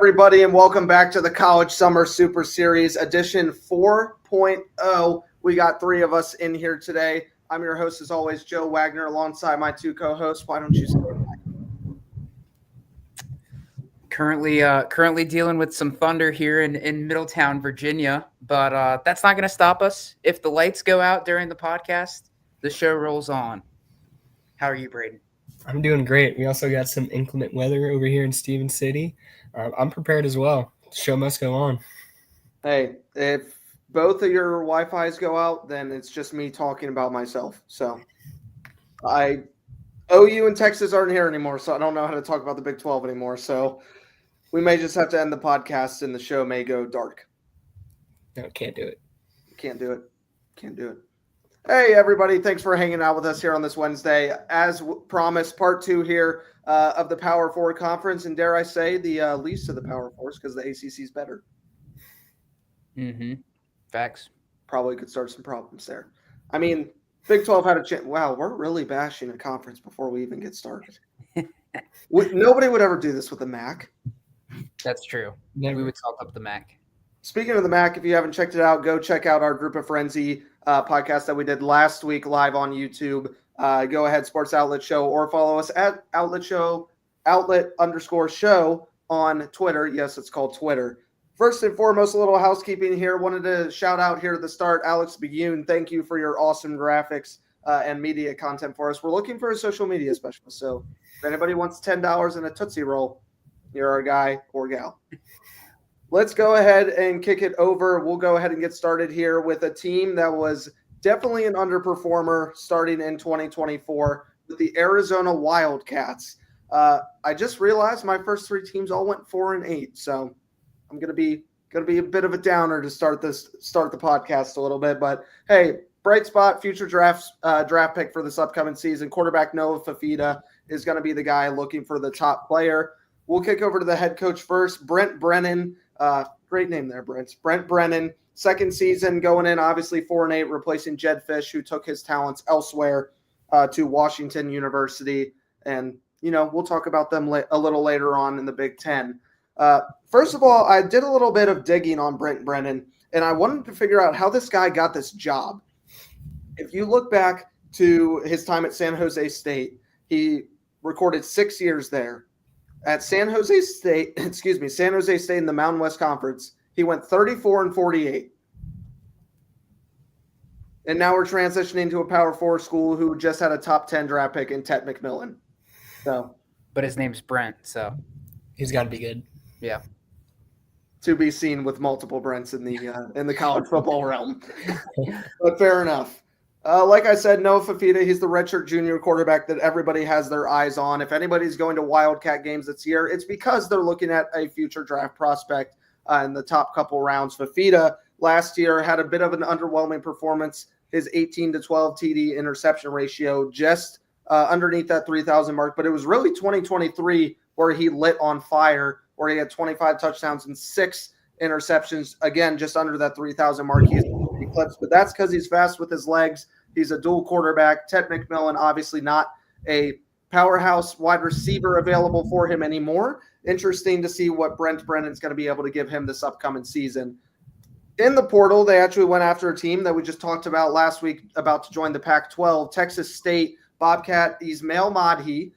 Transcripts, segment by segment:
everybody, and welcome back to the College Summer Super Series edition 4.0. We got three of us in here today. I'm your host, as always, Joe Wagner, alongside my two co-hosts. Why don't you say that? Currently dealing with some thunder here in Middletown, Virginia, but that's not going to stop us. If the lights go out during the podcast, the show rolls on. How are you, Braden? I'm doing great. We also got some inclement weather over here in Stevens City. I'm prepared as well. The show must go on. Hey, if both of your Wi-Fis go out, then it's just me talking about myself. So OU and Texas aren't here anymore, so I don't know how to talk about the Big 12 anymore. So we may just have to end the podcast and the show may go dark. No, can't do it. Can't do it. Hey, everybody. Thanks for hanging out with us here on this Wednesday. As promised, part two here of the Power Four Conference, and dare I say, the least of the Power Fours because the ACC is better. Mm-hmm. Facts. Probably could start some problems there. I mean, Big 12 had a chance. Wow, we're really bashing a conference before we even get started. Nobody would ever do this with the MAC. That's true. Never. We would talk up the MAC. Speaking of the MAC, if you haven't checked it out, go check out our Group of Frenzy podcast that we did last week live on YouTube. Go ahead, Sports Outlet Show, or follow us at outlet_show on Twitter. Yes, it's called Twitter. First and foremost, a little housekeeping here. Wanted to shout out here at the start, Alex Begune. Thank you for your awesome graphics and media content for us. We're looking for a social media specialist. So if anybody wants $10 and a Tootsie Roll, you're our guy or gal. Let's go ahead and kick it over. We'll go ahead and get started here with a team that was definitely an underperformer starting in 2024 with the Arizona Wildcats. I just realized my first three teams all went 4-8, so I'm gonna be a bit of a downer to start the podcast a little bit. But hey, bright spot, future draft pick for this upcoming season. Quarterback Noah Fafita is going to be the guy looking for the top player. We'll kick over to the head coach first, Brent Brennan. Great name there, Brent. Brent Brennan, second season going in, obviously 4-8, replacing Jed Fish, who took his talents elsewhere to Washington University. And, we'll talk about them a little later on in the Big Ten. First of all, I did a little bit of digging on Brent Brennan, and I wanted to figure out how this guy got this job. If you look back to his time at San Jose State, he recorded 6 years there. At San Jose State in the Mountain West Conference, he went 34-48. And now we're transitioning to a Power 4 school who just had a top 10 draft pick in Tet McMillan. But his name's Brent, so he's got to be good. Yeah. To be seen with multiple Brents in the college football realm. But fair enough. Like I said, Noah Fafita, he's the redshirt junior quarterback that everybody has their eyes on. If anybody's going to Wildcat games this year, it's because they're looking at a future draft prospect in the top couple rounds. Fafita last year had a bit of an underwhelming performance. His 18-12 TD interception ratio just underneath that 3,000 mark. But it was really 2023 where he lit on fire, where he had 25 touchdowns and 6 interceptions, again, just under that 3,000 mark. He's eclipsed, but that's because he's fast with his legs. He's a dual quarterback. Tet McMillan, obviously not a powerhouse wide receiver available for him anymore. Interesting to see what Brent Brennan's going to be able to give him this upcoming season. In the portal, they actually went after a team that we just talked about last week, about to join the Pac-12, Texas State Bobcat Ismail Madhi.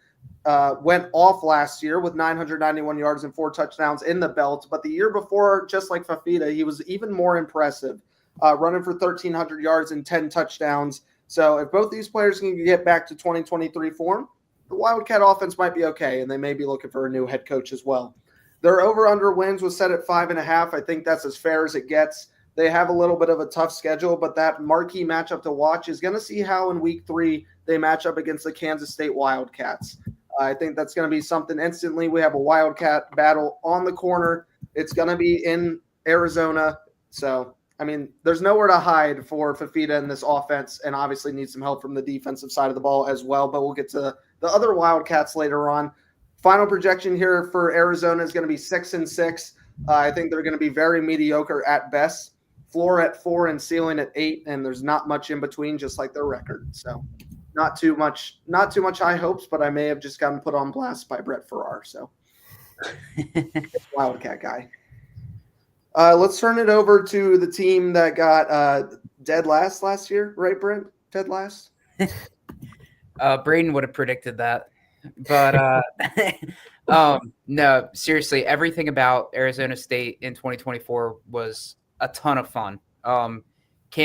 Went off last year with 991 yards and 4 touchdowns in the belt. But the year before, just like Fafita, he was even more impressive, running for 1,300 yards and 10 touchdowns. So if both these players can get back to 2023 form, the Wildcat offense might be okay, and they may be looking for a new head coach as well. Their over-under wins was set at 5.5. I think that's as fair as it gets. They have a little bit of a tough schedule, but that marquee matchup to watch is going to see how in week 3 they match up against the Kansas State Wildcats. I think that's going to be something instantly. We have a Wildcat battle on the corner. It's going to be in Arizona. So, there's nowhere to hide for Fafita in this offense, and obviously needs some help from the defensive side of the ball as well. But we'll get to the other Wildcats later on. Final projection here for Arizona is going to be 6-6. I think they're going to be very mediocre at best. Floor at 4 and ceiling at 8, and there's not much in between, just like their record. So not too much high hopes, but I may have just gotten put on blast by Brett Farrar. So Wildcat guy. Let's turn it over to the team that got dead last year, right, Brent? Dead last? Braden would have predicted that. But no, seriously, everything about Arizona State in 2024 was a ton of fun. Cam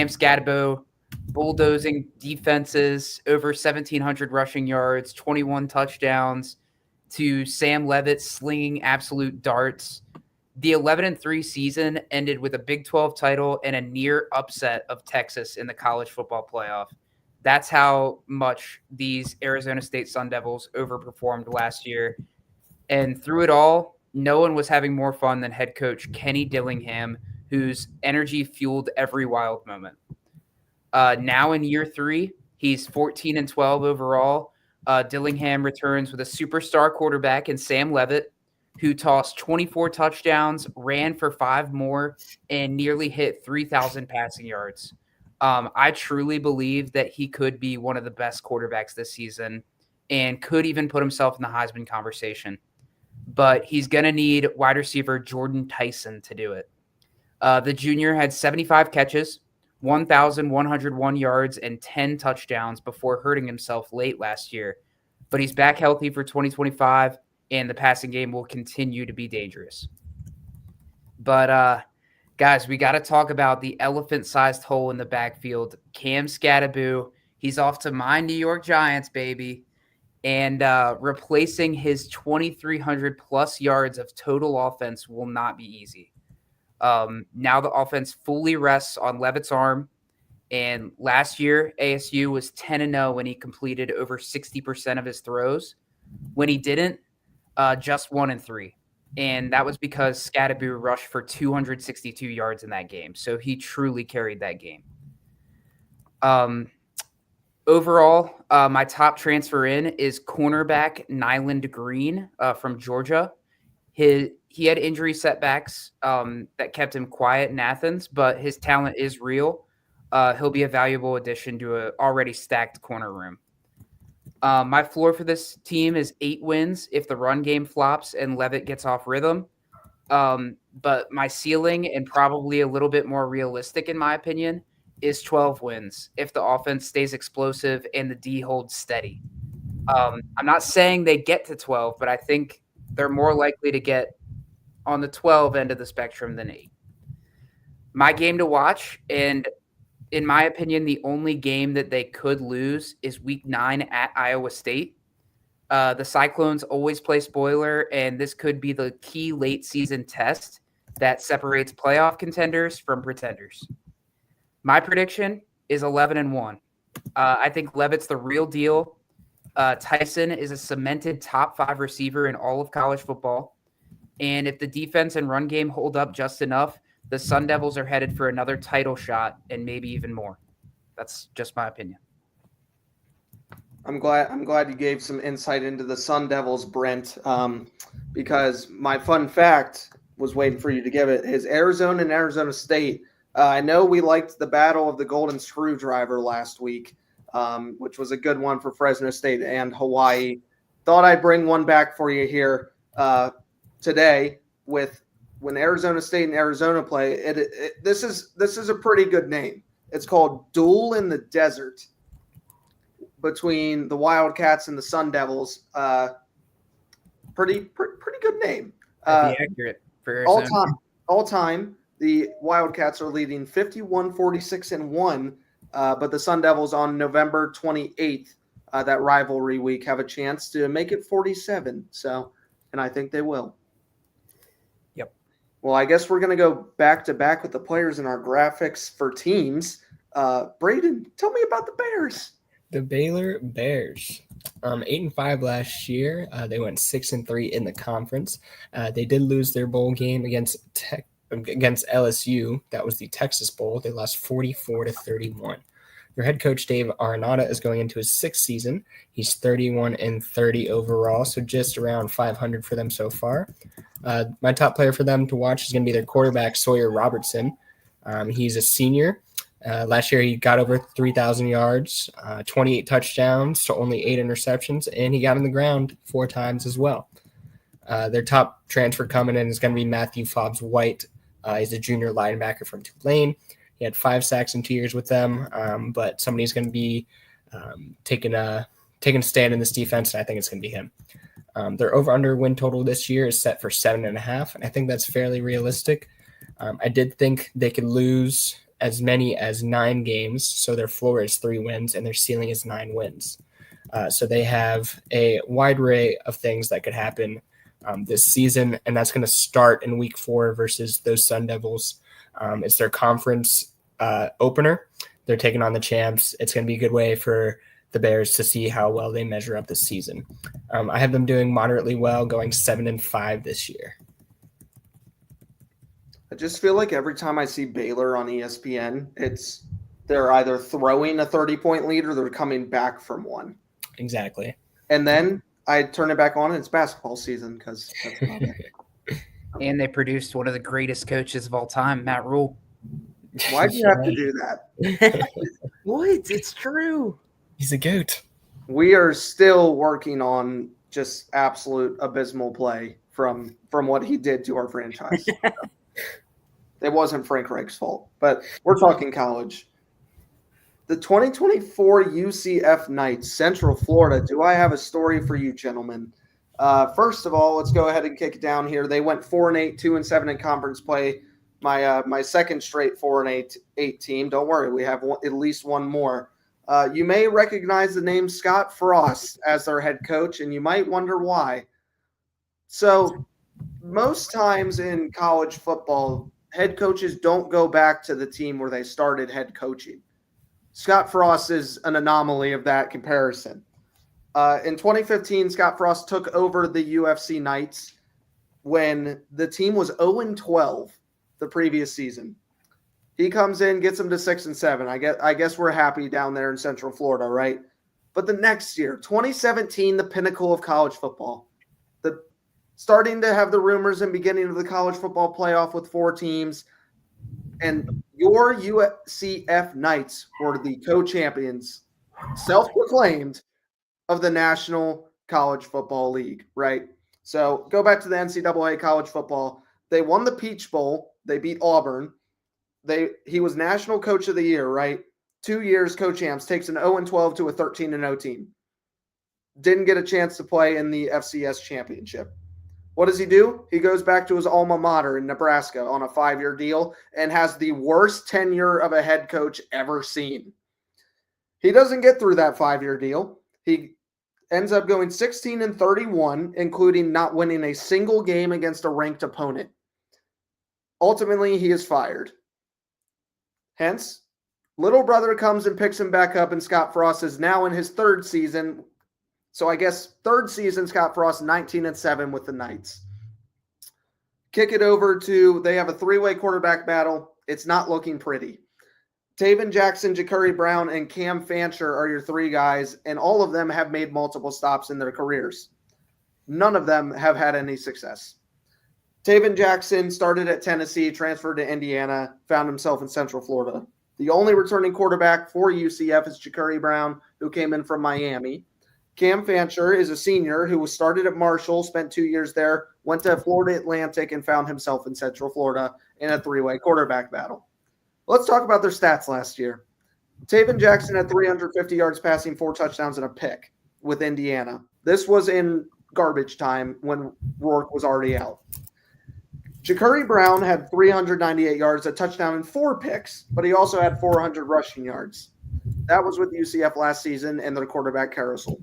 Scadabo bulldozing defenses, over 1,700 rushing yards, 21 touchdowns, to Sam Leavitt slinging absolute darts. The 11-3 season ended with a Big 12 title and a near upset of Texas in the college football playoff. That's how much these Arizona State Sun Devils overperformed last year. And through it all, no one was having more fun than head coach Kenny Dillingham, whose energy fueled every Wild moment. Now in year 3, he's 14-12 overall. Dillingham returns with a superstar quarterback in Sam Leavitt, who tossed 24 touchdowns, ran for 5 more, and nearly hit 3,000 passing yards. I truly believe that he could be one of the best quarterbacks this season and could even put himself in the Heisman conversation. But he's going to need wide receiver Jordan Tyson to do it. The junior had 75 catches, 1,101 yards, and 10 touchdowns before hurting himself late last year. But he's back healthy for 2025, and the passing game will continue to be dangerous. But, guys, we got to talk about the elephant-sized hole in the backfield. Cam Scadabo, he's off to my New York Giants, baby. And replacing his 2,300-plus yards of total offense will not be easy. Now the offense fully rests on Leavitt's arm. And last year, ASU was 10-0 when he completed over 60% of his throws. When he didn't, just 1-3. And that was because Scadabo rushed for 262 yards in that game. So he truly carried that game. Overall, my top transfer in is cornerback Nyland Green from Georgia. He had injury setbacks that kept him quiet in Athens, but his talent is real. He'll be a valuable addition to an already stacked corner room. My floor for this team is 8 wins if the run game flops and Leavitt gets off rhythm. But my ceiling, and probably a little bit more realistic in my opinion, is 12 wins if the offense stays explosive and the D holds steady. I'm not saying they get to 12, but I think they're more likely to get on the 12 end of the spectrum than 8. My game to watch, and in my opinion, the only game that they could lose is Week 9 at Iowa State. The Cyclones always play spoiler, and this could be the key late season test that separates playoff contenders from pretenders. My prediction is 11-1. I think Leavitt's the real deal. Tyson is a cemented top 5 receiver in all of college football. And if the defense and run game hold up just enough, the Sun Devils are headed for another title shot and maybe even more. That's just my opinion. I'm glad you gave some insight into the Sun Devils, Brent, because my fun fact was waiting for you to give it is Arizona and Arizona State. I know we liked the Battle of the Golden Screwdriver last week, which was a good one for Fresno State and Hawaii. Thought I'd bring one back for you here today with when Arizona State and Arizona play. This is a pretty good name. It's called Duel in the Desert between the Wildcats and the Sun Devils. Pretty good name. That'd be accurate for Arizona. All time. The Wildcats are leading 51-46-1, but the Sun Devils on November 28th, that rivalry week, have a chance to make it 47. So, and I think they will. Yep. Well, I guess we're going to go back to back with the players in our graphics for teams. Braden, tell me about the Bears. The Baylor Bears, 8-5 last year. They went 6-3 in the conference. They did lose their bowl game against LSU. That was the Texas Bowl. They lost 44-31. Their head coach, Dave Arenado, is going into his 6th season. He's 31-30 overall, so just around 500 for them so far. My top player for them to watch is going to be their quarterback, Sawyer Robertson. He's a senior. Last year, he got over 3,000 yards, 28 touchdowns, so only 8 interceptions, and he got on the ground 4 times as well. Their top transfer coming in is going to be Matthew Fobbs-White. He's a junior linebacker from Tulane. He had 5 sacks in 2 years with them, but somebody's going to be taking a stand in this defense, and I think it's going to be him. Their over-under win total this year is set for 7.5, and I think that's fairly realistic. I did think they could lose as many as 9 games, so their floor is 3 wins, and their ceiling is 9 wins. So they have a wide array of things that could happen this season, and that's going to start in Week 4 versus those Sun Devils. It's their conference opener. They're taking on the champs. It's going to be a good way for the Bears to see how well they measure up this season. I have them doing moderately well, going 7-5 this year. I just feel like every time I see Baylor on ESPN, they're either throwing a 30-point lead or they're coming back from one. Exactly. And then I turn it back on and it's basketball season because that's not it. And they produced one of the greatest coaches of all time, Matt Rule. Why do you have to do that? What? It's true. He's a goat. We are still working on just absolute abysmal play from what he did to our franchise. It wasn't Frank Reich's fault, but we're talking college. The 2024 UCF Knights, Central Florida. Do I have a story for you, gentlemen? First of all, let's go ahead and kick it down here. They went 4-8, 2-7 in conference play. My second straight 4-8 team. Don't worry, we have at least one more. You may recognize the name Scott Frost as their head coach, and you might wonder why. So most times in college football, head coaches don't go back to the team where they started head coaching. Scott Frost is an anomaly of that comparison. In 2015, Scott Frost took over the UCF Knights when the team was 0-12 the previous season. He comes in, gets them to 6-7. I guess we're happy down there in Central Florida, right? But the next year, 2017, the pinnacle of college football. Starting to have the rumors and beginning of the college football playoff with 4 teams. And your UCF Knights were the co-champions, self-proclaimed, of the National College Football League, right? So go back to the NCAA college football. They won the Peach Bowl. They beat Auburn. He was National Coach of the Year, right? 2 years co-champs, takes an 0-12 to a 13-0 team. Didn't get a chance to play in the FCS championship. What does he do? He goes back to his alma mater in Nebraska on a 5-year deal and has the worst tenure of a head coach ever seen. He doesn't get through that 5-year deal. He ends up going 16-31, including not winning a single game against a ranked opponent. Ultimately, he is fired. Hence, little brother comes and picks him back up, and Scott Frost is now in his 3rd season. So I guess 3rd season, Scott Frost, 19-7 with the Knights. Kick it over to, they have a 3-way quarterback battle. It's not looking pretty. Taven Jackson, Ja'Curry Brown, and Cam Fancher are your 3 guys, and all of them have made multiple stops in their careers. None of them have had any success. Taven Jackson started at Tennessee, transferred to Indiana, found himself in Central Florida. The only returning quarterback for UCF is Ja'Curry Brown, who came in from Miami. Cam Fancher is a senior who was started at Marshall, spent 2 years there, went to Florida Atlantic, and found himself in Central Florida in a 3-way quarterback battle. Let's talk about their stats last year. Taven Jackson had 350 yards passing, 4 touchdowns, and a pick with Indiana. This was in garbage time when Rourke was already out. Ja'Curry Brown had 398 yards, a touchdown, and 4 picks, but he also had 400 rushing yards. That was with UCF last season and their quarterback carousel.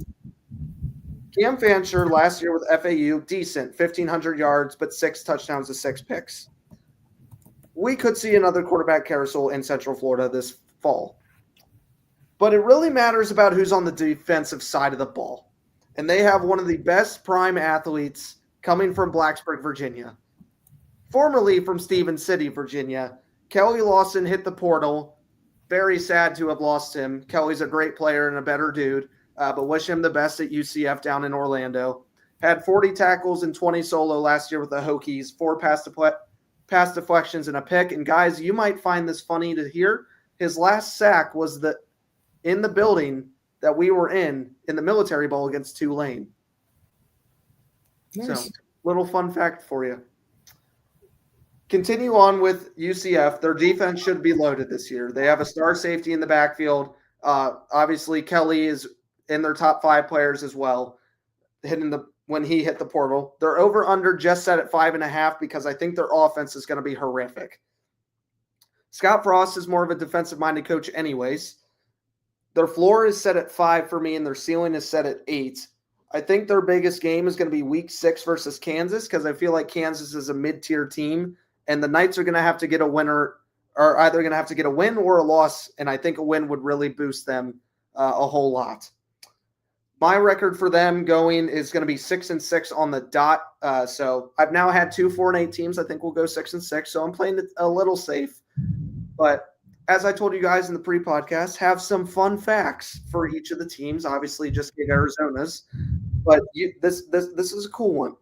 Cam Fancher last year with FAU, decent, 1,500 yards, but 6 touchdowns to 6 picks. We could see another quarterback carousel in Central Florida this fall. But it really matters about who's on the defensive side of the ball. And they have one of the best prime athletes coming from Blacksburg, Virginia. Formerly from Stevens City, Virginia, Kelly Lawson hit the portal. Very sad to have lost him. Kelly's a great player and a better dude, but wish him the best at UCF down in Orlando. Had 40 tackles and 20 solo last year with the Hokies, 4 pass deflections and a pick. And guys, you might find this funny to hear. His last sack was in the building that we were in the Military Bowl against Tulane. Nice. So little fun fact for you. Continue on with UCF. Their defense should be loaded this year. They have a star safety in the backfield. Obviously, Kelly is in their top 5 players as well, when he hit the portal. Their over-under just set at 5.5 because I think their offense is going to be horrific. Scott Frost is more of a defensive-minded coach anyways. Their floor is set at 5 for me, and their ceiling is set at 8. I think their biggest game is going to be Week 6 versus Kansas because I feel like Kansas is a mid-tier team, and the Knights are going to have to get a winner, or either going to have to get a win or a loss, and I think a win would really boost them a whole lot. My record for them going is going to be 6-6 on the dot. So I've now had 2 4-8 teams. I think we'll go 6-6. So I'm playing it a little safe. But as I told you guys in the pre-podcast, have some fun facts for each of the teams. Obviously, just get Arizona's. But this is a cool one.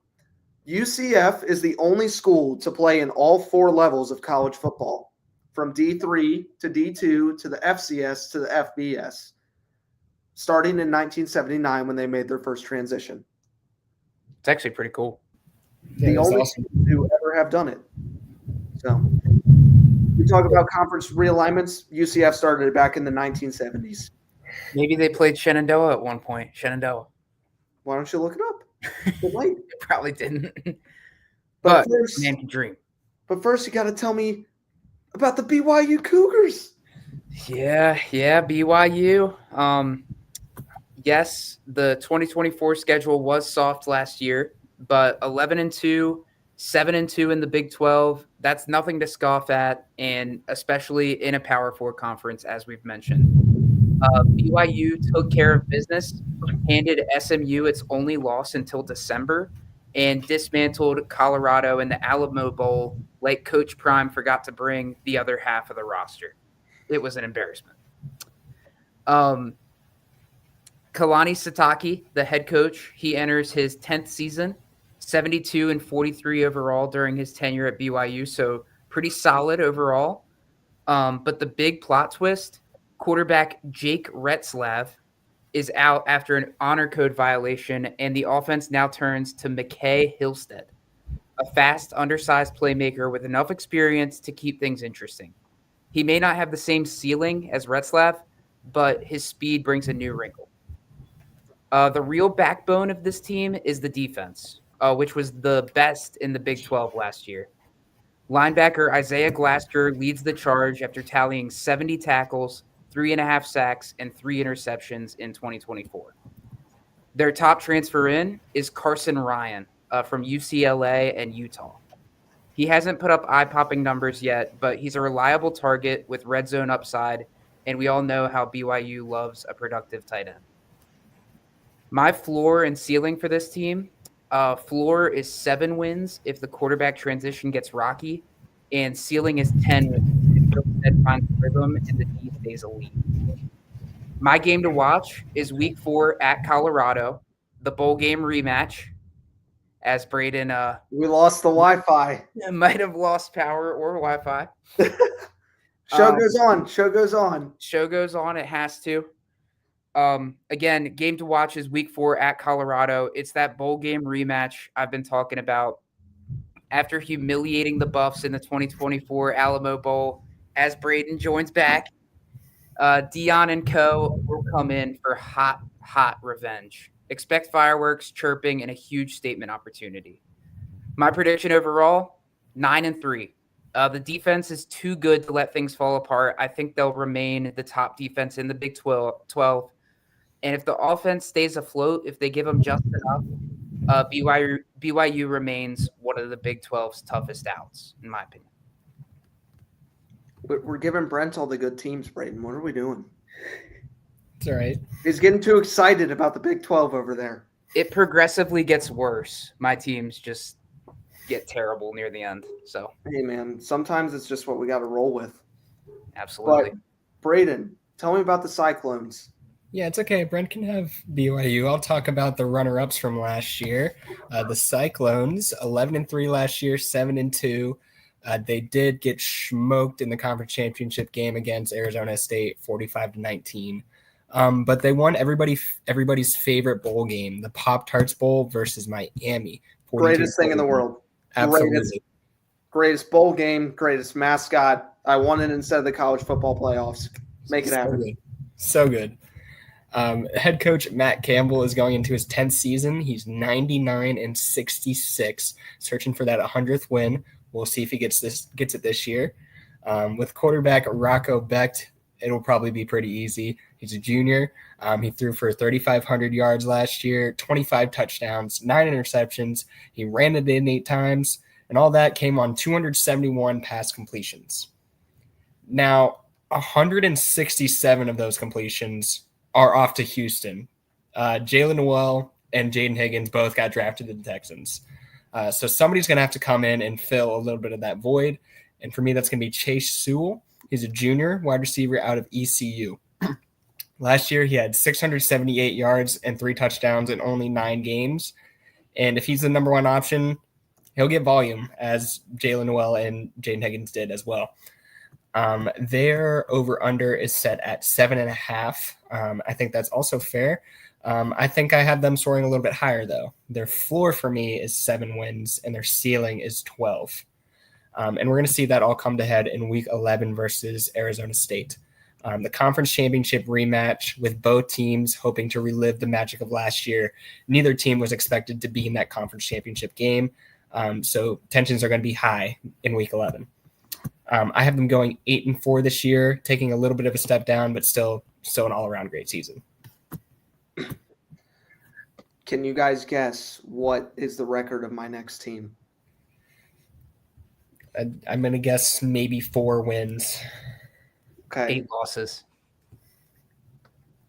UCF is the only school to play in all 4 levels of college football, from D3 to D2 to the FCS to the FBS, starting in 1979 when they made their first transition. It's actually pretty cool. The only team to ever have done it. So we talk about conference realignments. UCF started it back in the 1970s. Maybe they played Shenandoah at one point. Shenandoah. Why don't you look it up? They probably didn't. But first, man can dream. But first, you got to tell me about the BYU Cougars. Yeah, BYU. Yes, the 2024 schedule was soft last year, but 11-2, 7-2 in the Big 12. That's nothing to scoff at, and especially in a Power 4 conference, as we've mentioned. BYU took care of business, handed SMU its only loss until December, and dismantled Colorado in the Alamo Bowl like Coach Prime forgot to bring the other half of the roster. It was an embarrassment. Kalani Sitake, the head coach, he enters his 10th season, 72-43 overall during his tenure at BYU, so pretty solid overall. But the big plot twist, quarterback Jake Retzlaff is out after an honor code violation, and the offense now turns to McKay Hillstead, a fast, undersized playmaker with enough experience to keep things interesting. He may not have the same ceiling as Retzlaff, but his speed brings a new wrinkle. The real backbone of this team is the defense, which was the best in the Big 12 last year. Linebacker Isaiah Glasser leads the charge after tallying 70 tackles, 3.5 sacks, and 3 interceptions in 2024. Their top transfer in is Carson Ryan from UCLA and Utah. He hasn't put up eye-popping numbers yet, but he's a reliable target with red zone upside, and we all know how BYU loves a productive tight end. My floor and ceiling for this team, floor is 7 wins if the quarterback transition gets rocky, and ceiling is 10 wins if Hillstead finds rhythm and the D stays elite. My game to watch is Week 4 at Colorado, the bowl game rematch. As Braden, we lost the Wi-Fi. Might have lost power or Wi-Fi. Show goes on. Show goes on. Show goes on. It has to. Again, game to watch is Week 4 at Colorado. It's that bowl game rematch I've been talking about. After humiliating the Buffs in the 2024 Alamo Bowl, as Braden joins back, Dion and co. will come in for hot revenge. Expect fireworks, chirping, and a huge statement opportunity. My prediction overall, 9-3. The defense is too good to let things fall apart. I think they'll remain the top defense in the Big 12. And if the offense stays afloat, if they give them just enough, BYU remains one of the Big 12's toughest outs, in my opinion. We're giving Brent all the good teams, Braden. What are we doing? It's all right. He's getting too excited about the Big 12 over there. It progressively gets worse. My teams just get terrible near the end. So, hey, man, sometimes it's just what we got to roll with. Absolutely. But, Braden, tell me about the Cyclones. Yeah, it's okay. Brent can have BYU. I'll talk about the runner-ups from last year. The Cyclones, 11-3 last year, 7-2. They did get smoked in the conference championship game against Arizona State, 45-19. But they won everybody's favorite bowl game, the Pop-Tarts Bowl versus Miami, Greatest thing in the world. Absolutely. Greatest bowl game, greatest mascot. I won it instead of the college football playoffs. Make it happen. So good. Head coach Matt Campbell is going into his 10th season. He's 99-66, searching for that 100th win. We'll see if he gets it this year. With quarterback Rocco Becht, it'll probably be pretty easy. He's a junior. He threw for 3,500 yards last year, 25 touchdowns, 9 interceptions. He ran it in 8 times, and all that came on 271 pass completions. Now, 167 of those completions are off to Houston. Jalen Noel and Jaden Higgins both got drafted to the Texans. So somebody's going to have to come in and fill a little bit of that void. And for me, that's going to be Chase Sewell. He's a junior wide receiver out of ECU. Last year, he had 678 yards and 3 touchdowns in only 9 games. And if he's the number one option, he'll get volume, as Jalen Noel and Jaden Higgins did as well. Their over-under is set at 7.5. I think that's also fair. I think I have them soaring a little bit higher, though. Their floor for me is 7 wins, and their ceiling is 12. And we're going to see that all come to head in Week 11 versus Arizona State. The conference championship rematch with both teams hoping to relive the magic of last year. Neither team was expected to be in that conference championship game, so tensions are going to be high in Week 11. I have them going 8-4 this year, taking a little bit of a step down, but still an all-around great season. Can you guys guess what is the record of my next team? I'm going to guess maybe 4 wins. Okay. 8 losses.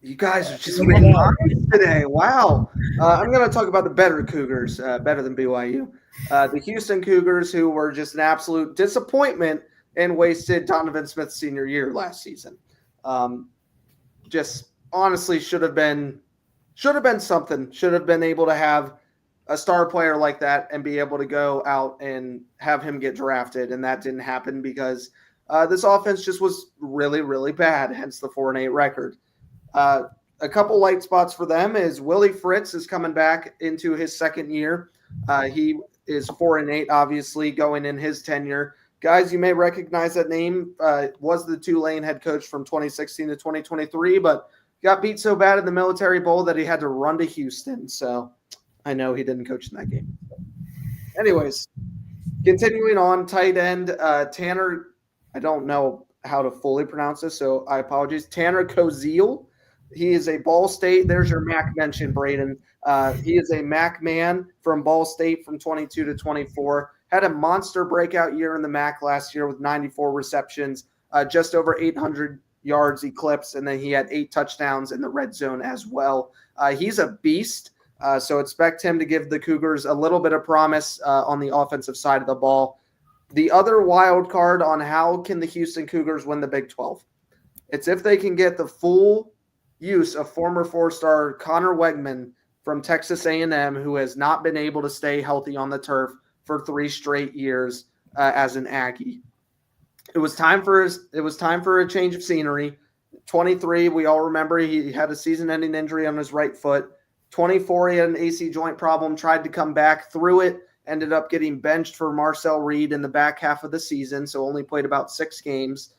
You guys are just winning lines today. Wow. I'm going to talk about the better Cougars, better than BYU. The Houston Cougars, who were just an absolute disappointment and wasted Donovan Smith's senior year last season. Just honestly should have been something. Should have been able to have a star player like that and be able to go out and have him get drafted. And that didn't happen because this offense just was really, really bad, hence the 4-8 record. A couple light spots for them is Willie Fritz is coming back into his second year. He is 4-8, obviously, going in his tenure. Guys, you may recognize that name. Was the Tulane head coach from 2016 to 2023, but got beat so bad in the Military Bowl that he had to run to Houston. So I know he didn't coach in that game. Anyways, continuing on, tight end, Tanner, I don't know how to fully pronounce this, so I apologize. Tanner Koziel. He is a Ball State. There's your MAC mention, Braden. He is a MAC man from Ball State from 22 to 24. Had a monster breakout year in the MAC last year with 94 receptions, just over 800 yards eclipsed, and then he had 8 touchdowns in the red zone as well. He's a beast, so expect him to give the Cougars a little bit of promise on the offensive side of the ball. The other wild card on how can the Houston Cougars win the Big 12? It's if they can get the full use of former 4-star Connor Wegman from Texas A&M, who has not been able to stay healthy on the turf for 3 straight years as an Aggie. It was time for a change of scenery. 23, we all remember he had a season-ending injury on his right foot. 24, he had an AC joint problem, tried to come back through it, ended up getting benched for Marcel Reed in the back half of the season, so only played about 6 games.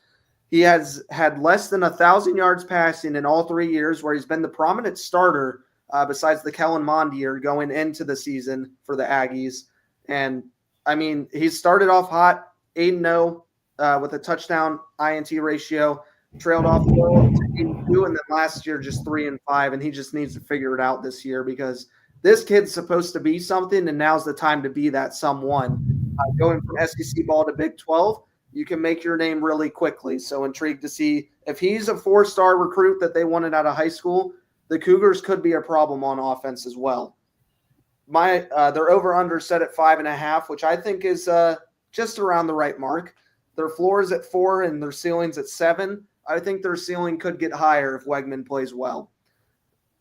He has had less than 1,000 yards passing in all 3 years, where he's been the prominent starter besides the Kellen Mond year going into the season for the Aggies. And, I mean, he started off hot, 8-0 with a touchdown INT ratio, trailed off to 8-2, and then last year just 3-5, and he just needs to figure it out this year because this kid's supposed to be something, and now's the time to be that someone. Going from SEC ball to Big 12, you can make your name really quickly. So intrigued to see if he's a 4-star recruit that they wanted out of high school, the Cougars could be a problem on offense as well. Their over-under set at 5.5, which I think is just around the right mark. Their floor is at 4 and their ceiling's at 7. I think their ceiling could get higher if Wegman plays well.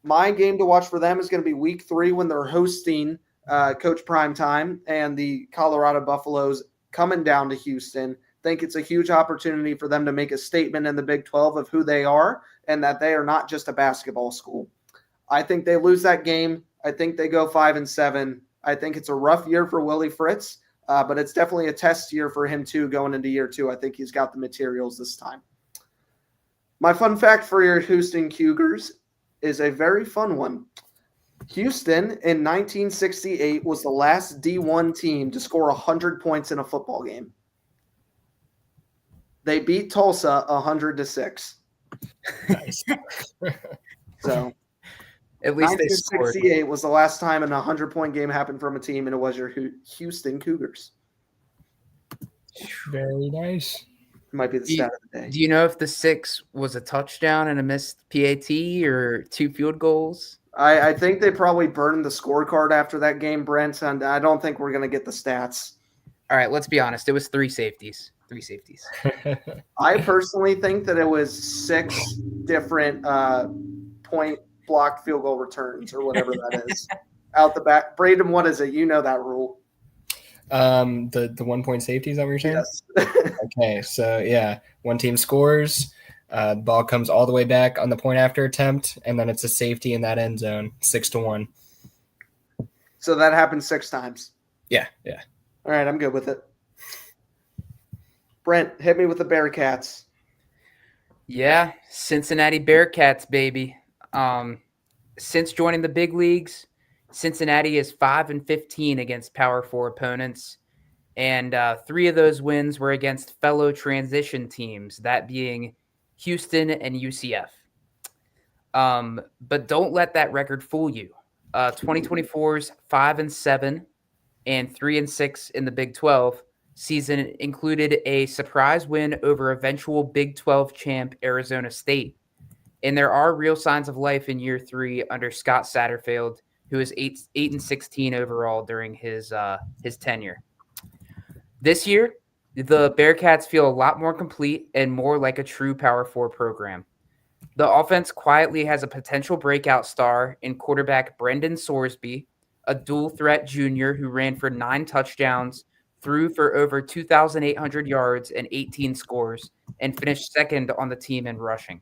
My game to watch for them is going to be Week 3 when they're hosting Coach Primetime and the Colorado Buffaloes coming down to Houston. Think it's a huge opportunity for them to make a statement in the Big 12 of who they are and that they are not just a basketball school. I think they lose that game. I think they go 5-7. I think it's a rough year for Willie Fritz, but it's definitely a test year for him too going into year 2. I think he's got the materials this time. My fun fact for your Houston Cougars is a very fun one. Houston in 1968 was the last D1 team to score 100 points in a football game. They beat Tulsa 100-6. Nice. So At least they scored. 1968 was the last time an 100-point game happened from a team, and it was your Houston Cougars. Very nice. Might be the stat of the day. Do you know if the 6 was a touchdown and a missed PAT or 2 field goals? I think they probably burned the scorecard after that game, Brent, and I don't think we're going to get the stats. All right, let's be honest. It was 3 safeties. 3 safeties. I personally think that it was 6 different point blocked field goal returns or whatever that is out the back. Braden, what is it? You know that rule. The 1 point safety, is that what you're saying? Yes. Okay, so yeah, one team scores, the ball comes all the way back on the point after attempt, and then it's a safety in that end zone, 6-1. So that happened 6 times. Yeah. All right, I'm good with it. Brent, hit me with the Bearcats. Yeah, Cincinnati Bearcats, baby. Since joining the big leagues, Cincinnati is 5-15 against Power 4 opponents, and 3 of those wins were against fellow transition teams, that being Houston and UCF. But don't let that record fool you. 2024's 5-7 and 3-6 in the Big 12 season included a surprise win over eventual Big 12 champ Arizona State. And there are real signs of life in year 3 under Scott Satterfield, who is 8-16 overall during his tenure. This year, the Bearcats feel a lot more complete and more like a true Power 4 program. The offense quietly has a potential breakout star in quarterback Brendan Sorsby, a dual threat junior who ran for 9 touchdowns, threw for over 2,800 yards and 18 scores, and finished second on the team in rushing.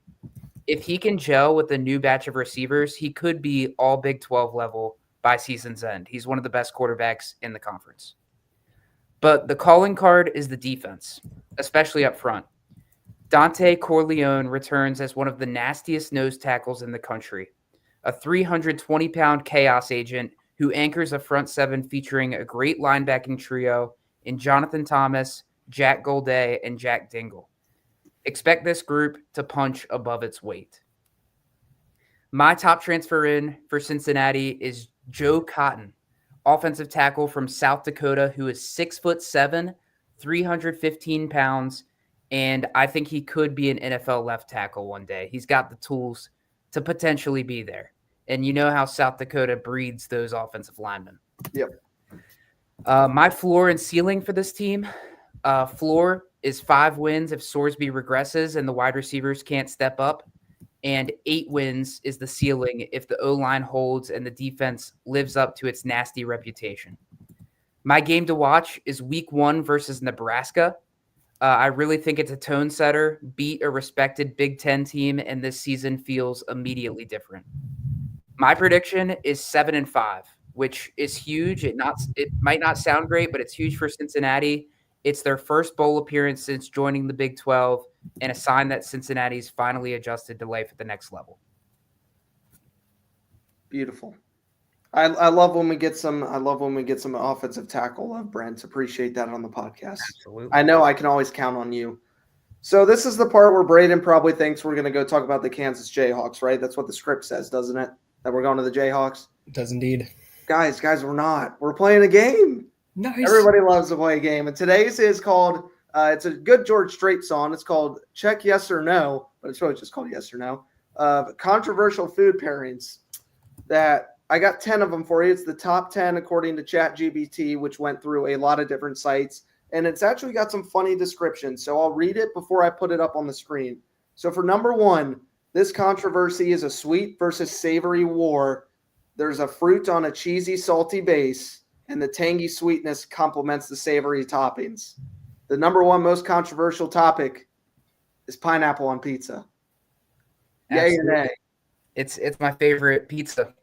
If he can gel with a new batch of receivers, he could be all Big 12 level by season's end. He's one of the best quarterbacks in the conference. But the calling card is the defense, especially up front. Dante Corleone returns as one of the nastiest nose tackles in the country, a 320-pound chaos agent who anchors a front 7 featuring a great linebacking trio in Jonathan Thomas, Jack Golday, and Jack Dingle. Expect this group to punch above its weight. My top transfer in for Cincinnati is Joe Cotton, offensive tackle from South Dakota, who is 6'7", 315 pounds, and I think he could be an NFL left tackle one day. He's got the tools to potentially be there. And you know how South Dakota breeds those offensive linemen. Yep. My floor and ceiling for this team, floor is 5 wins if Sorsby regresses and the wide receivers can't step up, and 8 wins is the ceiling if the O-line holds and the defense lives up to its nasty reputation. My game to watch is Week 1 versus Nebraska. I really think it's a tone setter, beat a respected Big Ten team, and this season feels immediately different. My prediction is 7-5, which is huge. It might not sound great, but it's huge for Cincinnati. It's their first bowl appearance since joining the Big 12, and a sign that Cincinnati's finally adjusted to life at the next level. Beautiful. I love when we get some. I love when we get some offensive tackle love, Brent. Appreciate that on the podcast. Absolutely. I know I can always count on you. So this is the part where Braden probably thinks we're going to go talk about the Kansas Jayhawks, right? That's what the script says, doesn't it? That we're going to the Jayhawks. It does indeed. Guys, we're not. We're playing a game. Nice. Everybody loves to play a game. And today's is called, it's a good George Strait song. It's called Check Yes or No, but it's really just called Yes or No. Controversial food pairings that I got 10 of them for you. It's the top 10 according to ChatGPT, which went through a lot of different sites. And it's actually got some funny descriptions. So I'll read it before I put it up on the screen. So for number 1, this controversy is a sweet versus savory war. There's a fruit on a cheesy, salty base, and the tangy sweetness complements the savory toppings. The number 1 most controversial topic is pineapple on pizza. Yay or nay? It's my favorite pizza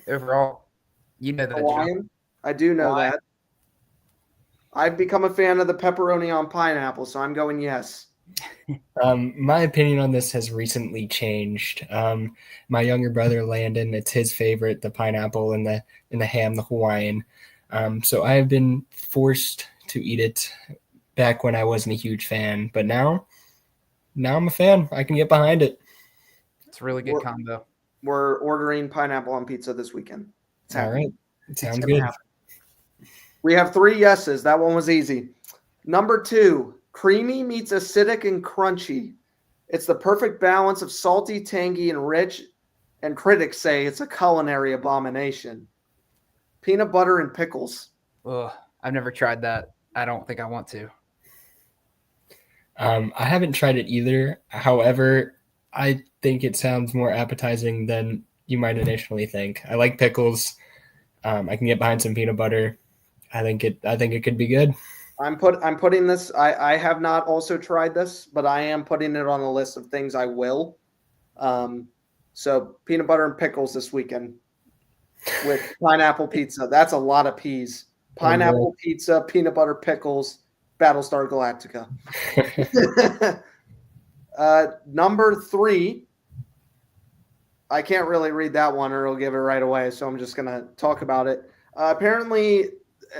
overall. You know that. Hawaiian? I do know Why? that. I've become a fan of the pepperoni on pineapple, so I'm going yes. My opinion on this has recently changed. My younger brother Landon, it's his favorite, the pineapple and the ham, the Hawaiian. So I have been forced to eat it back when I wasn't a huge fan, but now I'm a fan. I can get behind it. It's a really good combo. We're ordering pineapple on pizza this weekend. It's All happening. right. Sounds It's good. happen. We have 3 yeses. That one was easy. Number 2, creamy meets acidic and crunchy. It's the perfect balance of salty, tangy, and rich, and critics say it's a culinary abomination. Peanut butter and pickles. Ugh, I've never tried that. I don't think I want to. I haven't tried it either. However, I think it sounds more appetizing than you might initially think. I like pickles. I can get behind some peanut butter. I think it could be good. I'm putting this. I have not also tried this, but I am putting it on the list of things I will. So peanut butter and pickles this weekend with pineapple pizza. That's a lot of peas. Pineapple pizza, peanut butter pickles, Battlestar Galactica. Number 3. I can't really read that one or it'll give it right away, so I'm just going to talk about it. Apparently,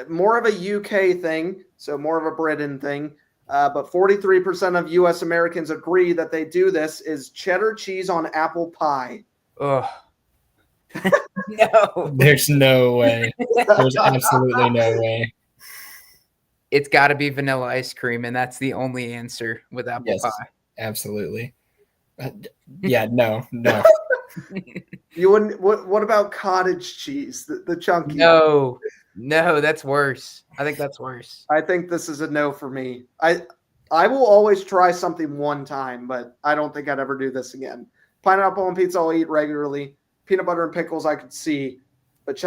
more of a UK thing, so more of a Britain thing, but 43% of U.S. Americans agree that they do this, is cheddar cheese on apple pie. Ugh. No. There's no way. There's absolutely no way. It's got to be vanilla ice cream, and that's the only answer with apple pie. Absolutely. Yeah, no. You wouldn't. What about cottage cheese, the chunky? No, that's worse. I think that's worse. I think this is a no for me. I will always try something one time, but I don't think I'd ever do this again. Pineapple on pizza I'll eat regularly. Peanut butter and pickles I could see, but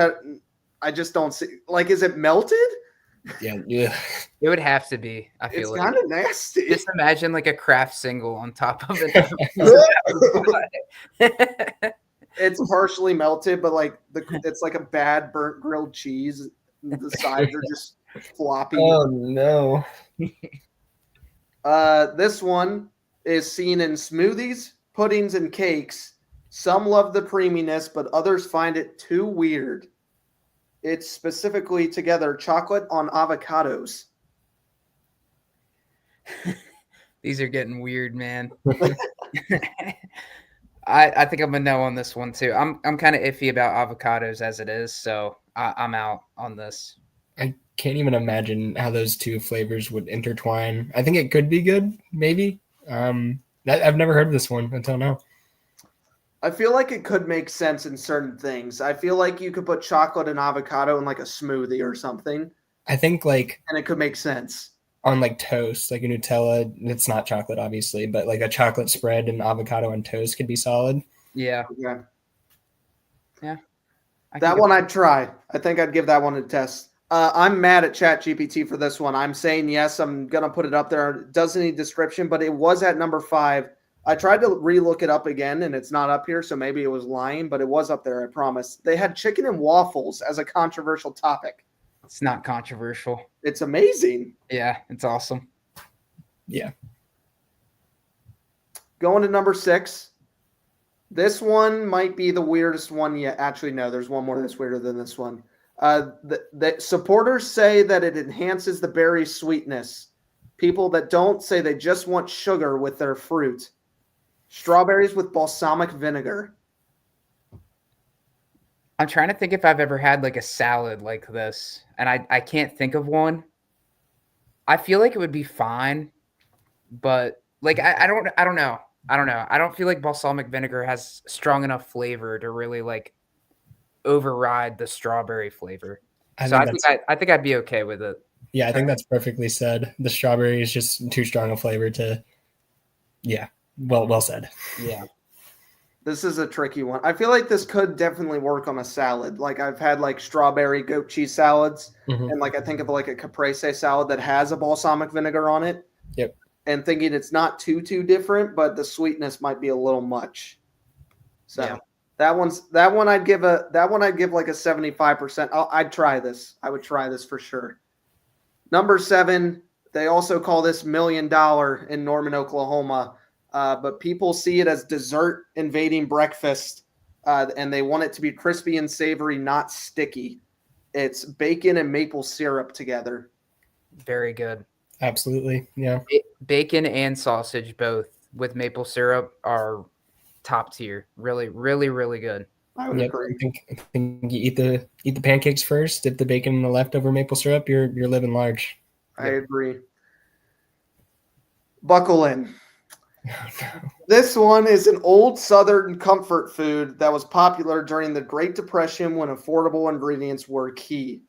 I just don't see. Like, is it melted? Yeah. It would have to be. I feel It's like kind of nasty. just imagine like a Kraft single on top of it. It's partially melted, but like it's like a bad burnt grilled cheese. The sides are just floppy. Oh no. This one is seen in smoothies, puddings, and cakes. Some love the creaminess, but others find it too weird. It's specifically together chocolate on avocados. These are getting weird, man. I think I'm a no on this one too. I'm kind of iffy about avocados as it is, so I'm out on this. I can't even imagine how those two flavors would intertwine. I think it could be good, maybe. I've never heard of this one until now. I feel like it could make sense in certain things. I feel like you could put chocolate and avocado in like a smoothie or something. I think like and it could make sense on like toast, like a Nutella. It's not chocolate, obviously, but like a chocolate spread and avocado on toast could be solid. Yeah. That one I'd try. I think I'd give that one a test. I'm mad at ChatGPT for this one. I'm saying yes. I'm gonna put it up there. It doesn't need description, but it was at number 5. I tried to re-look it up again, and it's not up here, so maybe it was lying, but it was up there, I promise. They had chicken and waffles as a controversial topic. It's not controversial. It's amazing. Yeah, it's awesome. Yeah. Going to number 6. This one might be the weirdest one yet. Actually, no, there's one more that's weirder than this one. The supporters say that it enhances the berry sweetness. People that don't say they just want sugar with their fruit. Strawberries with balsamic vinegar. I'm trying to think if I've ever had like a salad like this, and I can't think of one. I feel like it would be fine, but like I don't know. I don't feel like balsamic vinegar has strong enough flavor to really like override the strawberry flavor. I think I'd be okay with it. Yeah, I think that's perfectly said. The strawberry is just too strong a flavor to. Yeah, well said. Yeah. This is a tricky one. I feel like this could definitely work on a salad. Like I've had like strawberry goat cheese salads, and like I think of like a caprese salad that has a balsamic vinegar on it. Yep. And thinking it's not too different, but the sweetness might be a little much. So That one I'd give like a 75%. I'd try this. I would try this for sure. Number 7, they also call this $1 million in Norman, Oklahoma, but people see it as dessert invading breakfast, and they want it to be crispy and savory, not sticky. It's bacon and maple syrup together. Very good. Absolutely, yeah. Bacon and sausage both with maple syrup are top tier. Really, really, really good. I would agree. I think you eat the pancakes first, dip the bacon in the leftover maple syrup. You're living large. I agree. Buckle in. This one is an old Southern comfort food that was popular during the Great Depression when affordable ingredients were key.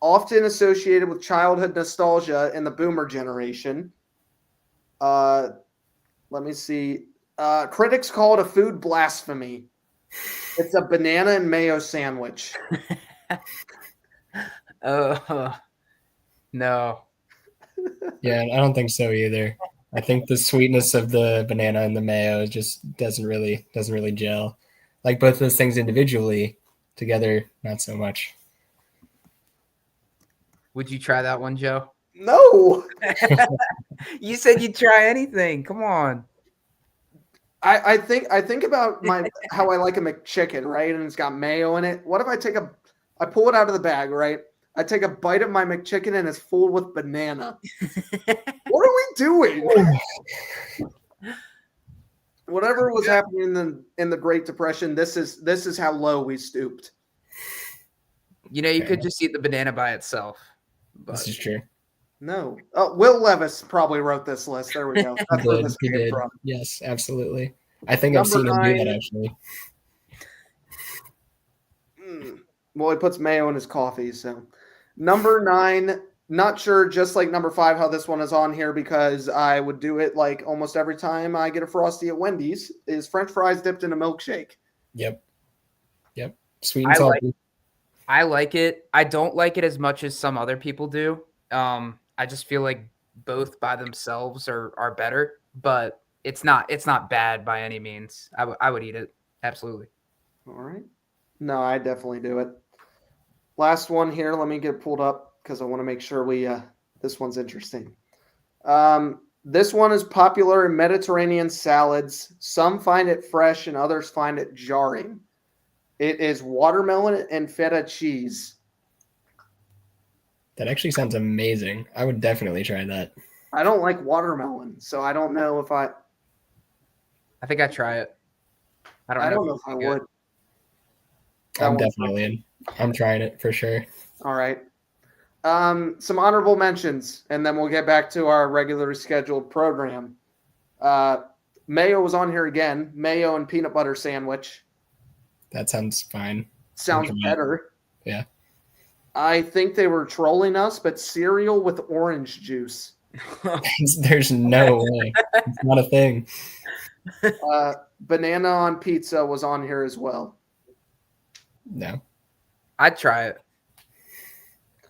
Often associated with childhood nostalgia in the boomer generation. Let me see. Critics call it a food blasphemy. It's a banana and mayo sandwich. No. Yeah, I don't think so either. I think the sweetness of the banana and the mayo just doesn't really gel. Like both those things individually, together, not so much. Would you try that one, Joe? No. You said you'd try anything. Come on. I think about how I like a McChicken, right? And it's got mayo in it. What if I pull it out of the bag, right? I take a bite of my McChicken and it's full with banana. What are we doing? Whatever was happening in the Great Depression, this is how low we stooped. You know, you could just eat the banana by itself. But... This is true. No. Oh, Will Levis probably wrote this list. There we go. That's where this came from. Yes, absolutely. I think I've seen him do that actually. Well, he puts mayo in his coffee. So, number 9, not sure, just like number 5, how this one is on here because I would do it like almost every time I get a Frosty at Wendy's, is French fries dipped in a milkshake. Yep. Sweet and salty. I like it. I don't like it as much as some other people do. I just feel like both by themselves are better, but it's not bad by any means. I would eat it. Absolutely. All right. No, I definitely do it. Last one here. Let me get it pulled up because I want to make sure this one's interesting. This one is popular in Mediterranean salads. Some find it fresh and others find it jarring. It is watermelon and feta cheese. That actually sounds amazing. I would definitely try that. I don't like watermelon, so I don't know if I think I'd try it. I don't know if I would. I'm definitely in. I'm trying it for sure. All right. Some honorable mentions, and then we'll get back to our regularly scheduled program. Mayo was on here again. Mayo and peanut butter sandwich. That sounds fine. Sounds better. Yeah. I think they were trolling us, but cereal with orange juice. There's no way. It's not a thing. Banana on pizza was on here as well. No. I'd try it.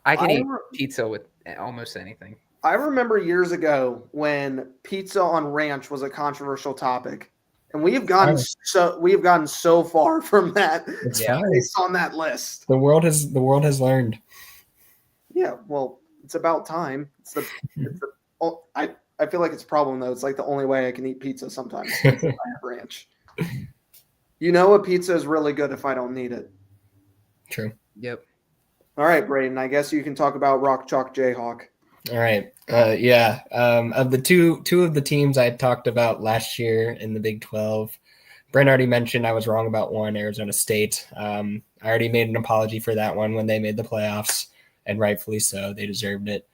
I can eat pizza with almost anything. I remember years ago when pizza on ranch was a controversial topic. And we have gotten so far from that based on that list. The world has learned. Yeah, well, it's about time. I feel like it's a problem though. It's like the only way I can eat pizza sometimes. I have ranch. You know, a pizza is really good if I don't need it. True. Yep. All right, Braden. I guess you can talk about Rock Chalk Jayhawk. All right. Of the two of the teams I talked about last year in the Big 12, Brent already mentioned I was wrong about one, Arizona State. I already made an apology for that one when they made the playoffs, and rightfully so. They deserved it.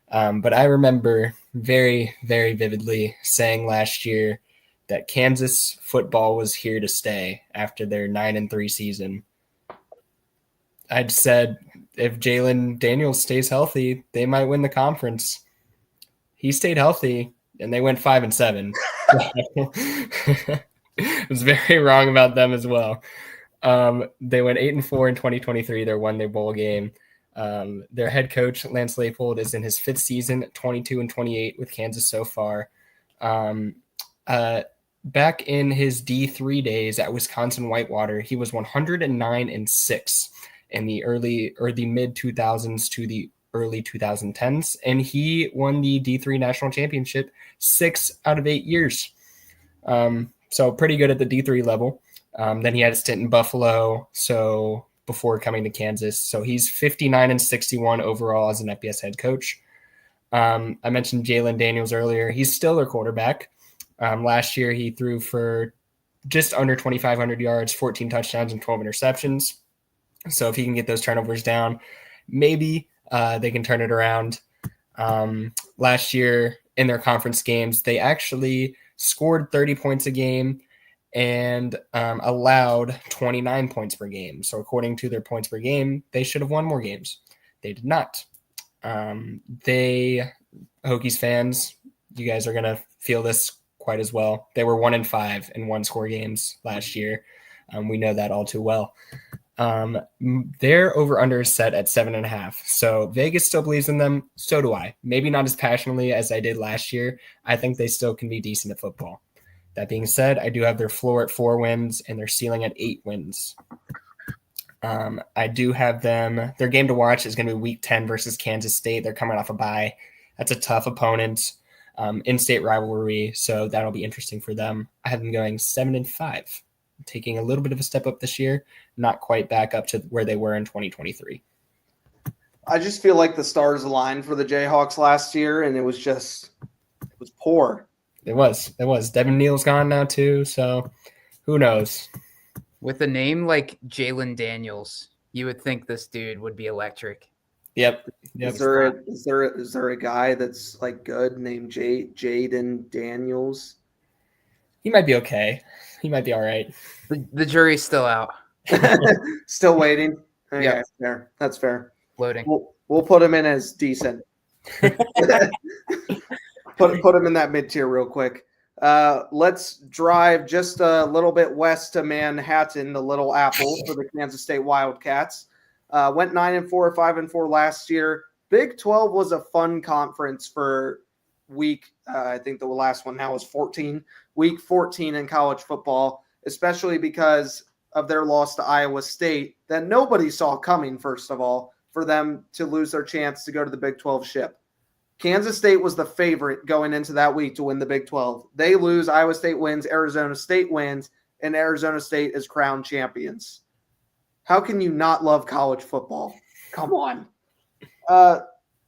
But I remember very, very vividly saying last year that Kansas football was here to stay after their 9-3 season. I'd said if Jalen Daniels stays healthy, they might win the conference. He stayed healthy, and they went 5-7. I was very wrong about them as well. They went 8-4 in 2023. They won their bowl game. Their head coach, Lance Leipold, is in his 5th season, 22-28 with Kansas so far. back in his D3 days at Wisconsin Whitewater, he was 109-6 in the early or the mid 2000s to the early 2010s, and he won the D3 national championship 6 out of 8 years. So pretty good at the D3 level. Then he had a stint in Buffalo, so before coming to Kansas. So he's 59-61 overall as an FBS head coach. I mentioned Jalen Daniels earlier. He's still their quarterback. Last year, he threw for just under 2,500 yards, 14 touchdowns, and 12 interceptions. So if he can get those turnovers down, maybe they can turn it around. Last year in their conference games, they actually scored 30 points a game and allowed 29 points per game. So according to their points per game, they should have won more games. They did not. Hokies fans, you guys are going to feel this quite as well. They were 1-5 in one-score games last year. We know that all too well. Their over-under is set at 7.5. So Vegas still believes in them. So do I. Maybe not as passionately as I did last year. I think they still can be decent at football. That being said, I do have their floor at 4 wins and their ceiling at 8 wins. I do have them. Their game to watch is going to be Week 10 versus Kansas State. They're coming off a bye. That's a tough opponent, in-state rivalry, so that'll be interesting for them. I have them going 7-5, taking a little bit of a step up this year, not quite back up to where they were in 2023. I just feel like the stars aligned for the Jayhawks last year, and it was poor. It was. Devin Neal's gone now too, so who knows? With a name like Jalen Daniels, you would think this dude would be electric. Yep. Is there a guy that's like good named Jaden Daniels? He might be okay. He might be all right. The jury's still out. Still waiting. Okay, Yeah, fair. That's fair. Loading. We'll put him in as decent. Put him in that mid-tier real quick. Let's drive just a little bit west to Manhattan, the Little Apple, for the Kansas State Wildcats. Went 9-4, 5-4 last year. Big 12 was a fun conference for week. I think the last one now is 14. Week 14 in college football, especially because of their loss to Iowa State that nobody saw coming, first of all, for them to lose their chance to go to the Big 12 ship. Kansas State was the favorite going into that week to win the Big 12. They lose, Iowa State wins, Arizona State wins, and Arizona State is crowned champions. How can you not love college football? Come on.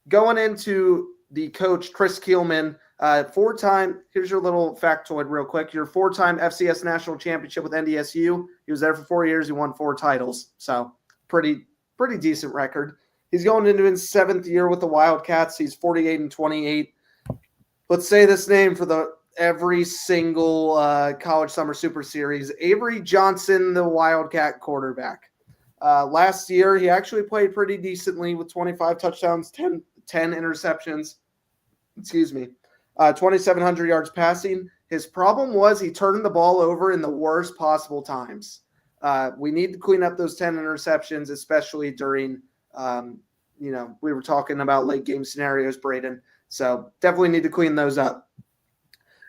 Going into the coach, Chris Kielman, here's your little factoid real quick. Your 4-time FCS national championship with NDSU. He was there for 4 years. He won 4 titles. So pretty decent record. He's going into his 7th year with the Wildcats. He's 48-28. Let's say this name for every single college summer super series. Avery Johnson, the Wildcat quarterback. Last year, he actually played pretty decently with 25 touchdowns, 10 interceptions. 2,700 yards passing. His problem was he turned the ball over in the worst possible times. We need to clean up those 10 interceptions, especially during we were talking about late game scenarios, Braden. So definitely need to clean those up.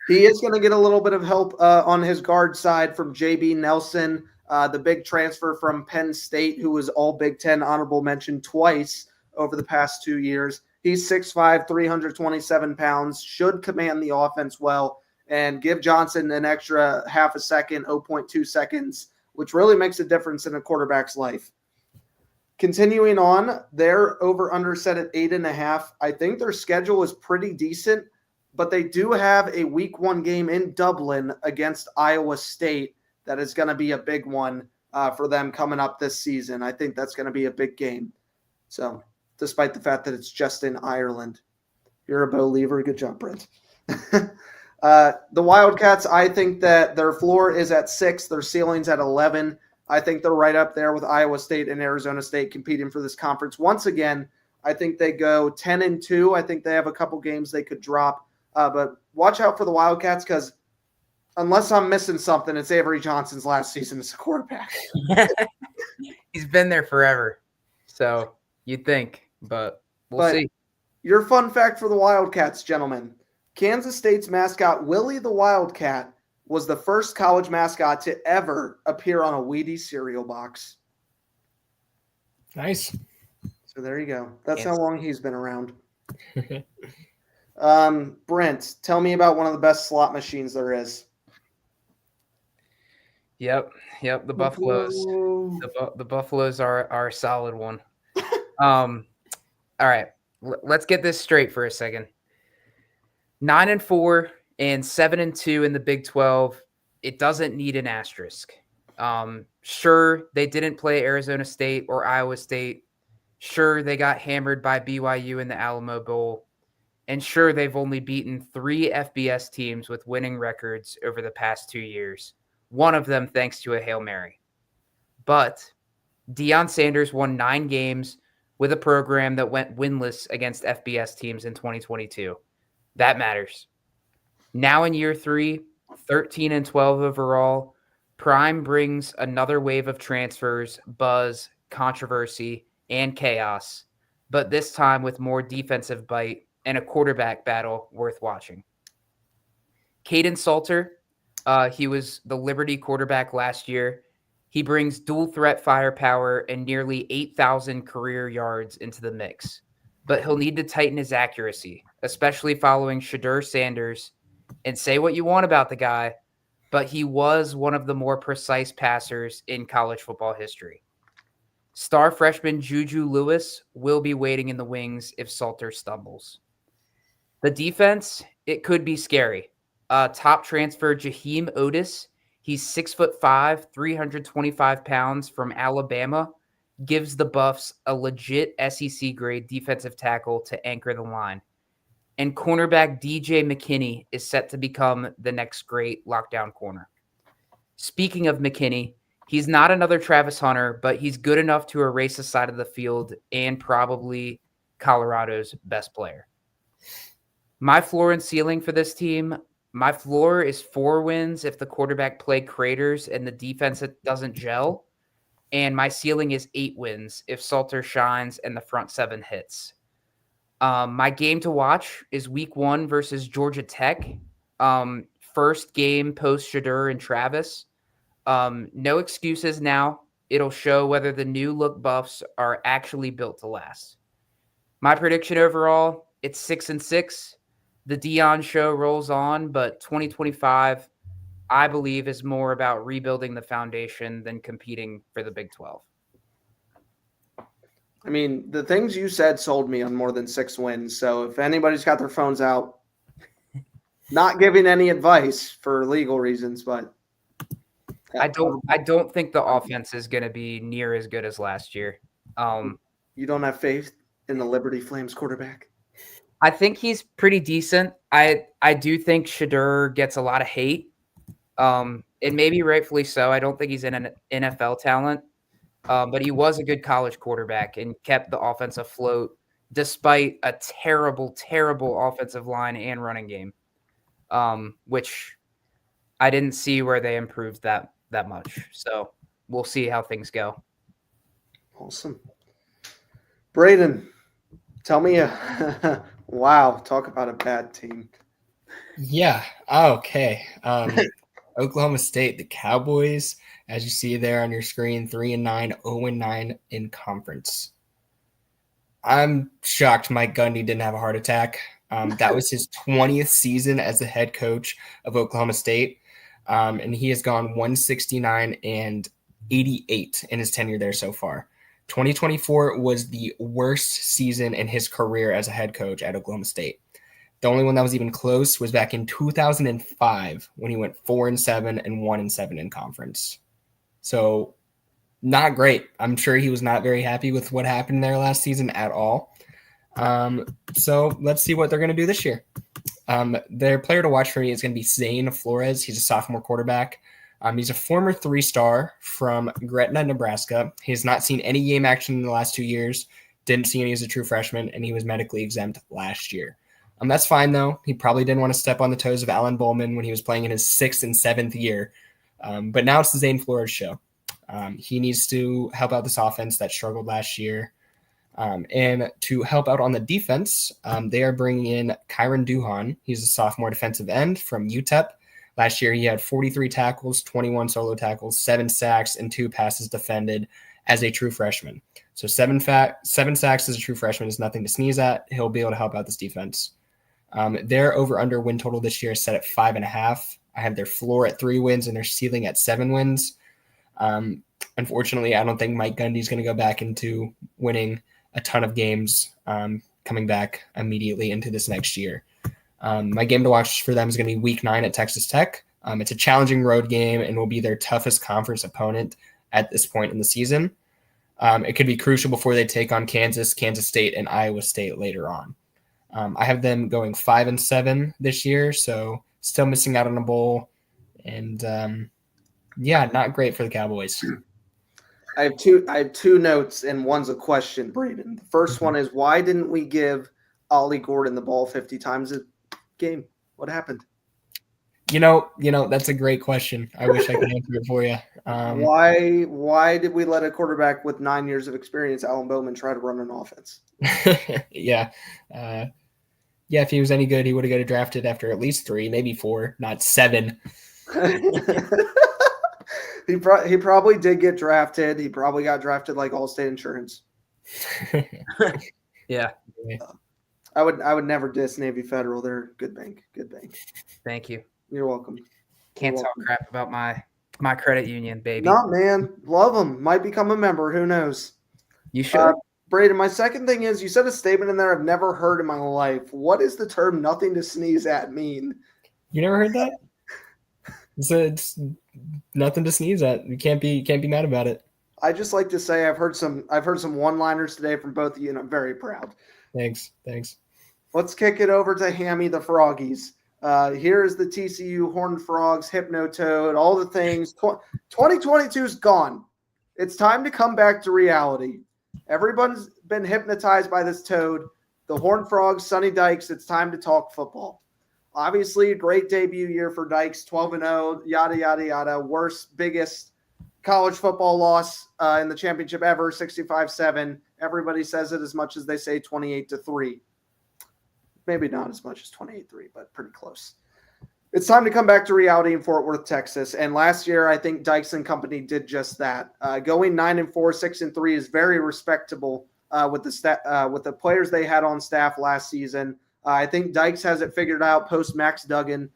He is going to get a little bit of help on his guard side from J.B. Nelson, the big transfer from Penn State, who was all Big Ten honorable mention twice over the past 2 years. He's 6'5", 327 pounds, should command the offense well, and give Johnson an extra half a second, 0.2 seconds, which really makes a difference in a quarterback's life. Continuing on, they're over-under set at 8.5. I think their schedule is pretty decent, but they do have a Week 1 game in Dublin against Iowa State that is going to be a big one for them coming up this season. I think that's going to be a big game. So, despite the fact that it's just in Ireland. You're a believer. Good job, Brent. The Wildcats, I think that their floor is at 6. Their ceiling's at 11. I think they're right up there with Iowa State and Arizona State competing for this conference. Once again, I think they go 10-2. I think they have a couple games they could drop. But watch out for the Wildcats because unless I'm missing something, it's Avery Johnson's last season as a quarterback. He's been there forever. So you'd think, but we'll see. Your fun fact for the Wildcats, gentlemen. Kansas State's mascot, Willie the Wildcat, was the first college mascot to ever appear on a Wheaties cereal box. Nice. So there you go. That's Yes. how long he's been around. Brent, tell me about one of the best slot machines there is. Yep. The Buffaloes. The Buffaloes are a solid one. All right. Let's get this straight for a second. 9-4 and 7-2 in the Big 12. It doesn't need an asterisk. Sure, they didn't play Arizona State or Iowa State. Sure, they got hammered by BYU in the Alamo Bowl. And sure, they've only beaten 3 FBS teams with winning records over the past 2 years. One of them thanks to a Hail Mary. But Deion Sanders won 9 games with a program that went winless against FBS teams in 2022. That matters. Now in year 3, 13-12 overall, Prime brings another wave of transfers, buzz, controversy, and chaos, but this time with more defensive bite and a quarterback battle worth watching. Caden Salter, he was the Liberty quarterback last year. He brings dual threat firepower and nearly 8,000 career yards into the mix, but he'll need to tighten his accuracy, especially following Shedeur Sanders. And say what you want about the guy, but he was one of the more precise passers in college football history. Star freshman Juju Lewis will be waiting in the wings if Salter stumbles. The defense, it could be scary. Top transfer Jaheim Otis, he's 6'5", 325 pounds from Alabama, gives the Buffs a legit SEC grade defensive tackle to anchor the line. And cornerback DJ McKinney is set to become the next great lockdown corner. Speaking of McKinney, he's not another Travis Hunter, but he's good enough to erase the side of the field and probably Colorado's best player. My floor and ceiling for this team, my floor is 4 wins if the quarterback play craters and the defense doesn't gel. And my ceiling is 8 wins if Salter shines and the front 7 hits. My game to watch is week 1 versus Georgia Tech. First game post Shedeur and Travis. No excuses now. It'll show whether the new look Buffs are actually built to last. My prediction overall, it's 6-6. The Deion show rolls on, but 2025, I believe, is more about rebuilding the foundation than competing for the Big 12. I mean, the things you said sold me on more than 6 wins. So if anybody's got their phones out, not giving any advice for legal reasons, but I don't think the offense is going to be near as good as last year. You don't have faith in the Liberty Flames quarterback? I think he's pretty decent. I do think Shedeur gets a lot of hate, and maybe rightfully so. I don't think he's an NFL talent. But he was a good college quarterback and kept the offense afloat despite a terrible, terrible offensive line and running game, which I didn't see where they improved that much. So we'll see how things go. Awesome. Braden, tell me, wow, talk about a bad team. Yeah. Okay. Oklahoma State, the Cowboys, as you see there on your screen, 3-9, 0-9 in conference. I'm shocked Mike Gundy didn't have a heart attack. That was his 20th season as the head coach of Oklahoma State. And he has gone 169 and 88 in his tenure there so far. 2024 was the worst season in his career as a head coach at Oklahoma State. The only one that was even close was back in 2005 when he went 4-7 and 1-7 in conference. So not great. I'm sure he was not very happy with what happened there last season at all. So let's see what they're going to do this year. Their player to watch for me is going to be Zane Flores. He's a sophomore quarterback. He's a former 3-star from Gretna, Nebraska. He has not seen any game action in the last 2 years, didn't see any as a true freshman, and he was medically exempt last year. That's fine, though. He probably didn't want to step on the toes of Alan Bowman when he was playing in his 6th and 7th year. But now it's the Zane Flores show. He needs to help out this offense that struggled last year. And to help out on the defense, they are bringing in Kyron Duhan. He's a sophomore defensive end from UTEP. Last year, he had 43 tackles, 21 solo tackles, 7 sacks, and 2 passes defended as a true freshman. So 7 sacks as a true freshman is nothing to sneeze at. He'll be able to help out this defense. Their over-under win total this year is set at 5.5. I have their floor at 3 wins and their ceiling at 7 wins. Unfortunately, I don't think Mike Gundy's going to go back into winning a ton of games coming back immediately into this next year. My game to watch for them is going to be Week 9 at Texas Tech. It's a challenging road game and will be their toughest conference opponent at this point in the season. It could be crucial before they take on Kansas, Kansas State, and Iowa State later on. I have them going 5-7 this year, so still missing out on a bowl. And not great for the Cowboys. I have two notes, and one's a question, Braden. The first one is, why didn't we give Ollie Gordon the ball 50 times a game? What happened? You know, that's a great question. I wish I could answer it for you. Why did we let a quarterback with 9 years of experience, Alan Bowman, try to run an offense? Yeah. If he was any good, he would have got drafted after at least 3, maybe 4, not 7. He probably did get drafted. He probably got drafted like Allstate Insurance. Yeah. I would never diss Navy Federal. They're a good bank. Good bank. Thank you. You're welcome. Can't talk crap about my credit union, baby. No, man. Love them. Might become a member. Who knows? You should. Braden, my second thing is, you said a statement in there I've never heard in my life. What does the term "nothing to sneeze at" mean? You never heard that? It's nothing to sneeze at. You can't be mad about it. I just like to say I've heard some one-liners today from both of you, and I'm very proud. Thanks. Let's kick it over to Hammy the Froggies. Here is the TCU Horned Frogs, Hypnotoad, all the things. 2022 is gone. It's time to come back to reality. Everyone's been hypnotized by this toad. The Horned Frogs, Sonny Dykes, it's time to talk football. Obviously, a great debut year for Dykes, 12-0, yada, yada, yada. Worst, biggest college football loss in the championship ever, 65-7. Everybody says it as much as they say 28-3. Maybe not as much as 28-3, but pretty close. It's time to come back to reality in Fort Worth, Texas. And last year, I think Dykes and company did just that. Going 9-4, 6-3 is very respectable with the players they had on staff last season. I think Dykes has it figured out post Max Duggan.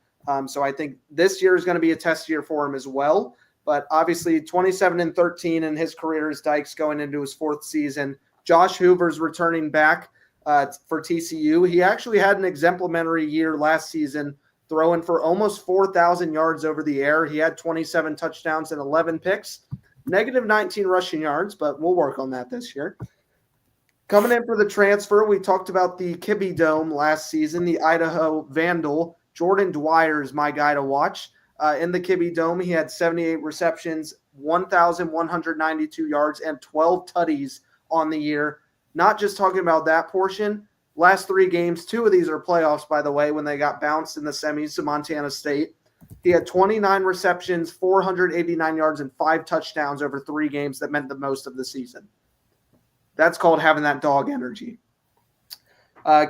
So I think this year is going to be a test year for him as well. But obviously 27-13 in his career as Dykes going into his 4th season. Josh Hoover's returning back for TCU. He actually had an exemplary year last season, throwing for almost 4,000 yards over the air. He had 27 touchdowns and 11 picks, negative 19 rushing yards, but we'll work on that this year. Coming in for the transfer, we talked about the Kibbe Dome last season, the Idaho Vandal. Jordan Dwyer is my guy to watch. In the Kibbe Dome, he had 78 receptions, 1,192 yards, and 12 tutties on the year. Not just talking about that portion. Last 3 games, 2 of these are playoffs, by the way, when they got bounced in the semis to Montana State. He had 29 receptions, 489 yards, and 5 touchdowns over 3 games that meant the most of the season. That's called having that dog energy.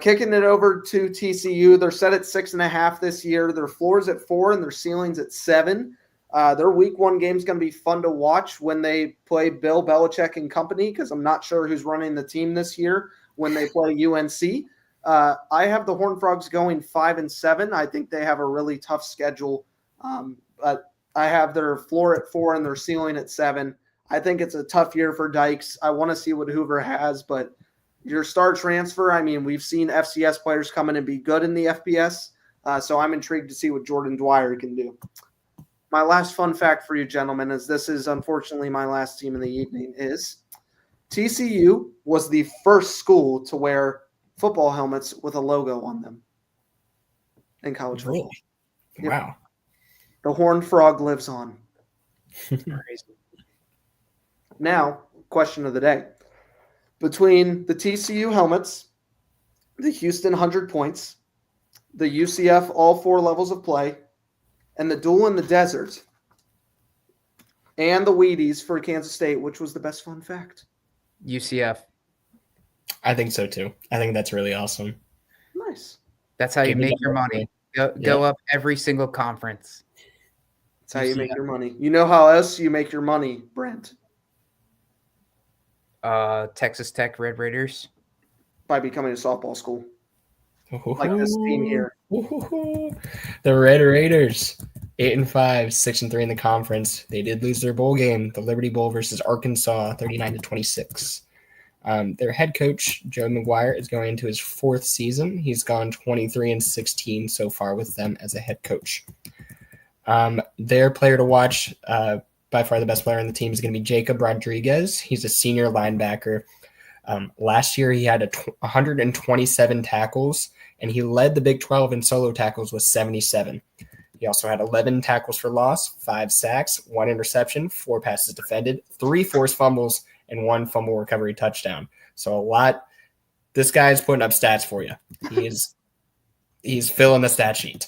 Kicking it over to TCU, they're set at 6.5 this year. Their floor's at 4 and their ceiling's at 7. Their week 1 game is going to be fun to watch when they play Bill Belichick and company, because I'm not sure who's running the team this year when they play UNC. I have the Horned Frogs going 5-7. I think they have a really tough schedule, but I have their floor at 4 and their ceiling at 7. I think it's a tough year for Dykes. I want to see what Hoover has, but your star transfer, I mean, we've seen FCS players come in and be good in the FBS, so I'm intrigued to see what Jordan Dwyer can do. My last fun fact for you, gentlemen, is this is unfortunately my last team in the evening, is TCU was the first school to wear football helmets with a logo on them in college football. Really? Wow. Yep. The Horned Frog lives on. Crazy. Now, question of the day. Between the TCU helmets, the Houston 100 points, the UCF all 4 levels of play, and the duel in the desert, and the Wheaties for Kansas State, which was the best fun fact? UCF. I think so too. I think that's really awesome. Nice. That's how you make your money. Go up every single conference. That's how you make your money. You know how else you make your money, Brent? Texas Tech Red Raiders. By becoming a softball school. Like this team here. The Red Raiders, 8-5, 6-3 in the conference. They did lose their bowl game, the Liberty Bowl versus Arkansas, 39-26. Their head coach, Joe McGuire, is going into his 4th season. He's gone 23-16 so far with them as a head coach. Their player to watch, by far the best player on the team, is going to be Jacob Rodriguez. He's a senior linebacker. Last year, he had 127 tackles, and he led the Big 12 in solo tackles with 77. He also had 11 tackles for loss, 5 sacks, 1 interception, 4 passes defended, 3 forced fumbles, and 1 fumble recovery touchdown. So a lot. This guy's putting up stats for you. He's filling the stat sheet.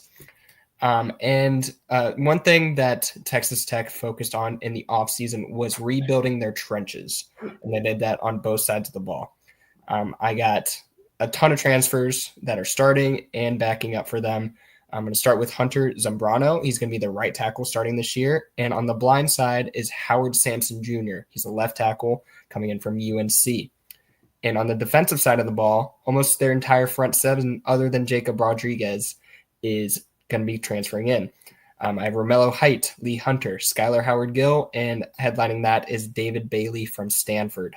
And one thing that Texas Tech focused on in the offseason was rebuilding their trenches, and they did that on both sides of the ball. I got a ton of transfers that are starting and backing up for them. I'm going to start with Hunter Zambrano. He's going to be the right tackle starting this year. And on the blind side is Howard Sampson Jr. He's a left tackle coming in from UNC. And on the defensive side of the ball, almost their entire front 7, other than Jacob Rodriguez, is going to be transferring in. I have Romello Height, Lee Hunter, Skylar Howard-Gill, and headlining that is David Bailey from Stanford.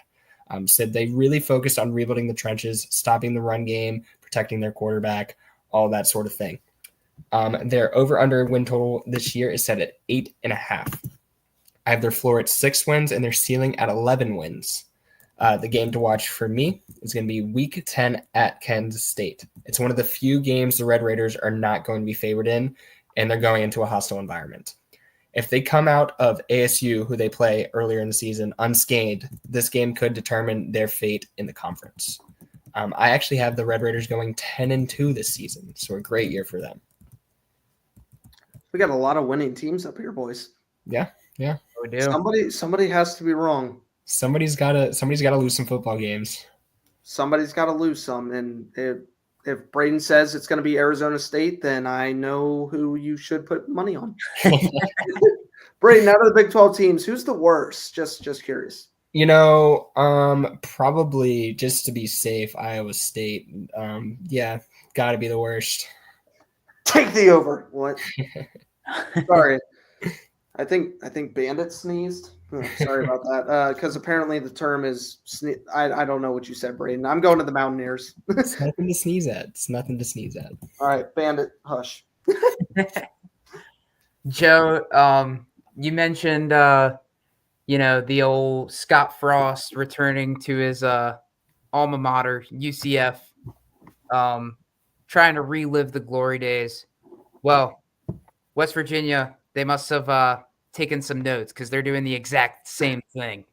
So they really focused on rebuilding the trenches, stopping the run game, protecting their quarterback, all that sort of thing. Their over-under win total this year is set at 8.5. I have their floor at 6 wins and their ceiling at 11 wins. The game to watch for me is going to be Week 10 at Kansas State. It's one of the few games the Red Raiders are not going to be favored in, and they're going into a hostile environment. If they come out of ASU, who they play earlier in the season, unscathed, this game could determine their fate in the conference. I actually have the Red Raiders going 10-2 this season, so a great year for them. We got a lot of winning teams up here, boys. Yeah. We do. Somebody has to be wrong. Somebody's gotta lose some football games. Somebody's got to lose some, and if Braden says it's going to be Arizona State, then I know who you should put money on. Braden, out of the Big 12 teams, who's the worst? Just curious. Probably just to be safe, Iowa State. Got to be the worst. Take the over. What? Sorry. I think Bandit sneezed. Oh, sorry about that. Because apparently the term is I don't know what you said, Braden. I'm going to the Mountaineers. It's nothing to sneeze at. All right, Bandit, hush. Joe, you mentioned the old Scott Frost returning to his alma mater, UCF, trying to relive the glory days. Well, West Virginia, they must have taken some notes because they're doing the exact same thing.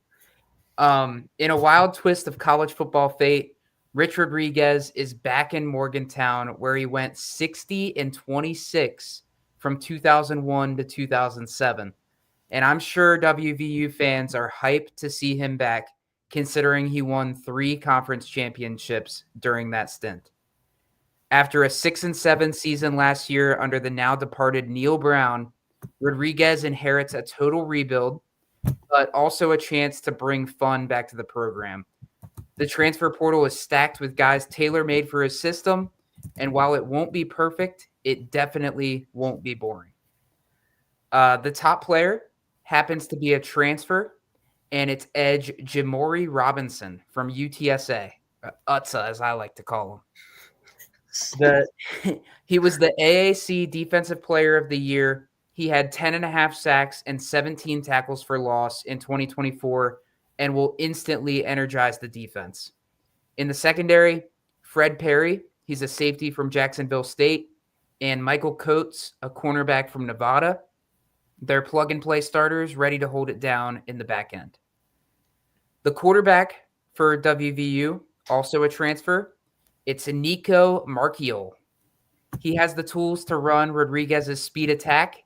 In a wild twist of college football fate, Rich Rodriguez is back in Morgantown, where he went 60-26 from 2001 to 2007. And I'm sure WVU fans are hyped to see him back, considering he won 3 conference championships during that stint. After a 6-7 season last year under the now departed Neil Brown, Rodriguez inherits a total rebuild, but also a chance to bring fun back to the program. The transfer portal is stacked with guys tailor-made for his system, and while it won't be perfect, it definitely won't be boring. The top player happens to be a transfer, and it's edge Jamori Robinson from UTSA, UTSA as I like to call him. He was the AAC Defensive Player of the Year. He had 10.5 sacks and 17 tackles for loss in 2024 and will instantly energize the defense. In the secondary, Fred Perry, he's a safety from Jacksonville State, and Michael Coates, a cornerback from Nevada. They're plug-and-play starters ready to hold it down in the back end. The quarterback for WVU, also a transfer, it's Nico Marchiol. He has the tools to run Rodriguez's speed attack,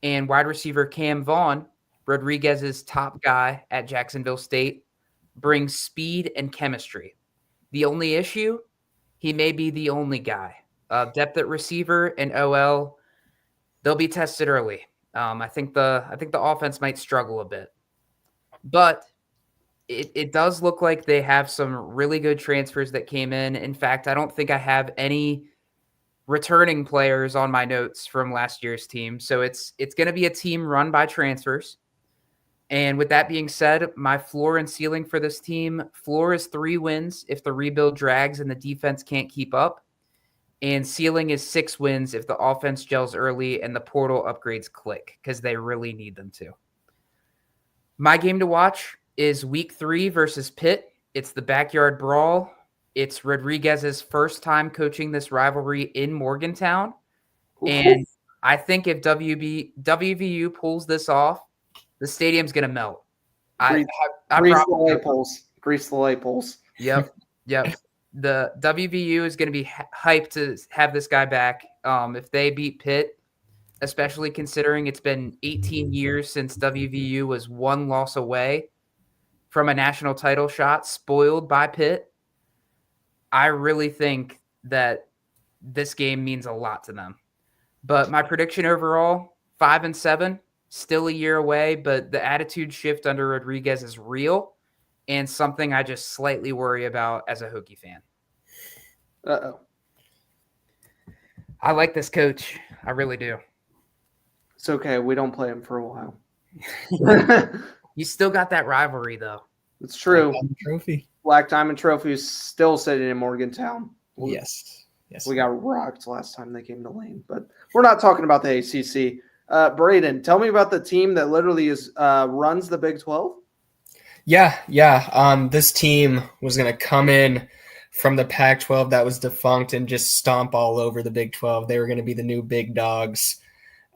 and wide receiver Cam Vaughn, Rodriguez's top guy at Jacksonville State, brings speed and chemistry. The only issue, he may be the only guy. Depth at receiver and OL, they'll be tested early. I think the offense might struggle a bit, but it does look like they have some really good transfers that came in. In fact, I don't think I have any returning players on my notes from last year's team. So it's going to be a team run by transfers. And with that being said, my floor and ceiling for this team, floor is 3 wins if the rebuild drags and the defense can't keep up. And ceiling is 6 wins if the offense gels early and the portal upgrades click, because they really need them to. My game to watch is week 3 versus Pitt. It's the backyard brawl. It's Rodriguez's first time coaching this rivalry in Morgantown. And I think if WVU pulls this off, the stadium's going to melt. Grease the light poles. Grease the light poles. Yep. The WVU is going to be hyped to have this guy back. If they beat Pitt, especially considering it's been 18 years since WVU was 1 loss away from a national title shot, spoiled by Pitt, I really think that this game means a lot to them. But my prediction overall, 5-7, still a year away, but the attitude shift under Rodriguez is real and something I just slightly worry about as a Hokie fan. Uh-oh. I like this coach. I really do. It's okay. We don't play him for a while. You still got that rivalry, though. It's true. Trophy. Black Diamond Trophy is still sitting in Morgantown. Yes. We got rocked last time they came to Lane, but we're not talking about the ACC. Braden, tell me about the team that literally runs the Big 12. Yeah. This team was going to come in from the Pac-12 that was defunct and just stomp all over the Big 12. They were going to be the new big dogs.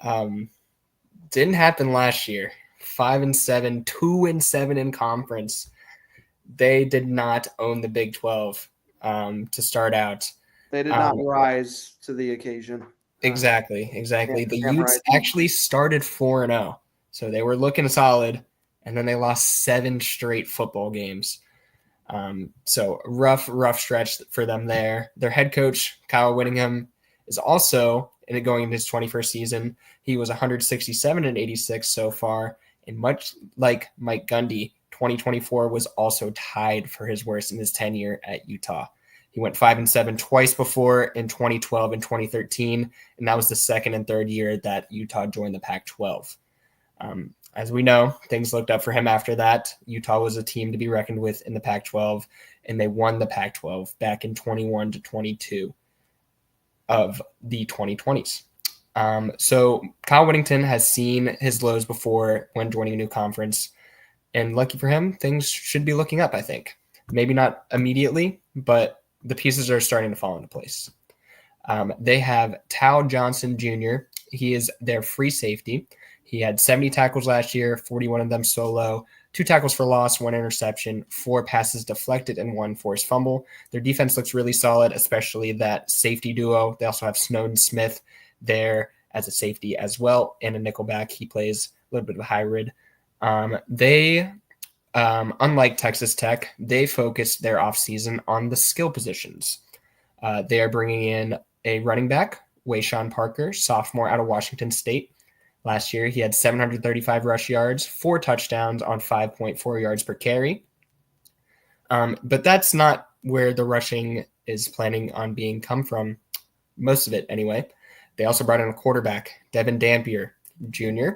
Didn't happen last year. 5-7, 2-7 in conference. They did not own the Big 12 to start out. They did not rise to the occasion. Exactly. The Utes actually started 4-0, so they were looking solid, and then they lost 7 straight football games. So rough stretch for them there. Their head coach, Kyle Whittingham, is also going into his 21st season. He was 167-86 so far, and much like Mike Gundy, 2024 was also tied for his worst in his tenure at Utah. He went 5-7 twice before in 2012 and 2013, and that was the second and third year that Utah joined the Pac-12. As we know, things looked up for him after that. Utah was a team to be reckoned with in the Pac-12, and they won the Pac-12 back in 21-22 of the 2020s. So Kyle Whittington has seen his lows before when joining a new conference, and lucky for him, things should be looking up, I think. Maybe not immediately, but the pieces are starting to fall into place. They have Tao Johnson Jr. He is their free safety. He had 70 tackles last year, 41 of them solo, 2 tackles for loss, 1 interception, 4 passes deflected, and 1 forced fumble. Their defense looks really solid, especially that safety duo. They also have Snowden Smith there as a safety as well, and a nickelback. He plays a little bit of a hybrid. Unlike Texas Tech, they focused their offseason on the skill positions. They are bringing in a running back, Wayshawn Parker, sophomore out of Washington State. Last year, he had 735 rush yards, 4 touchdowns on 5.4 yards per carry. But that's not where the rushing is planning on being come from, most of it anyway. They also brought in a quarterback, Devin Dampier Jr.,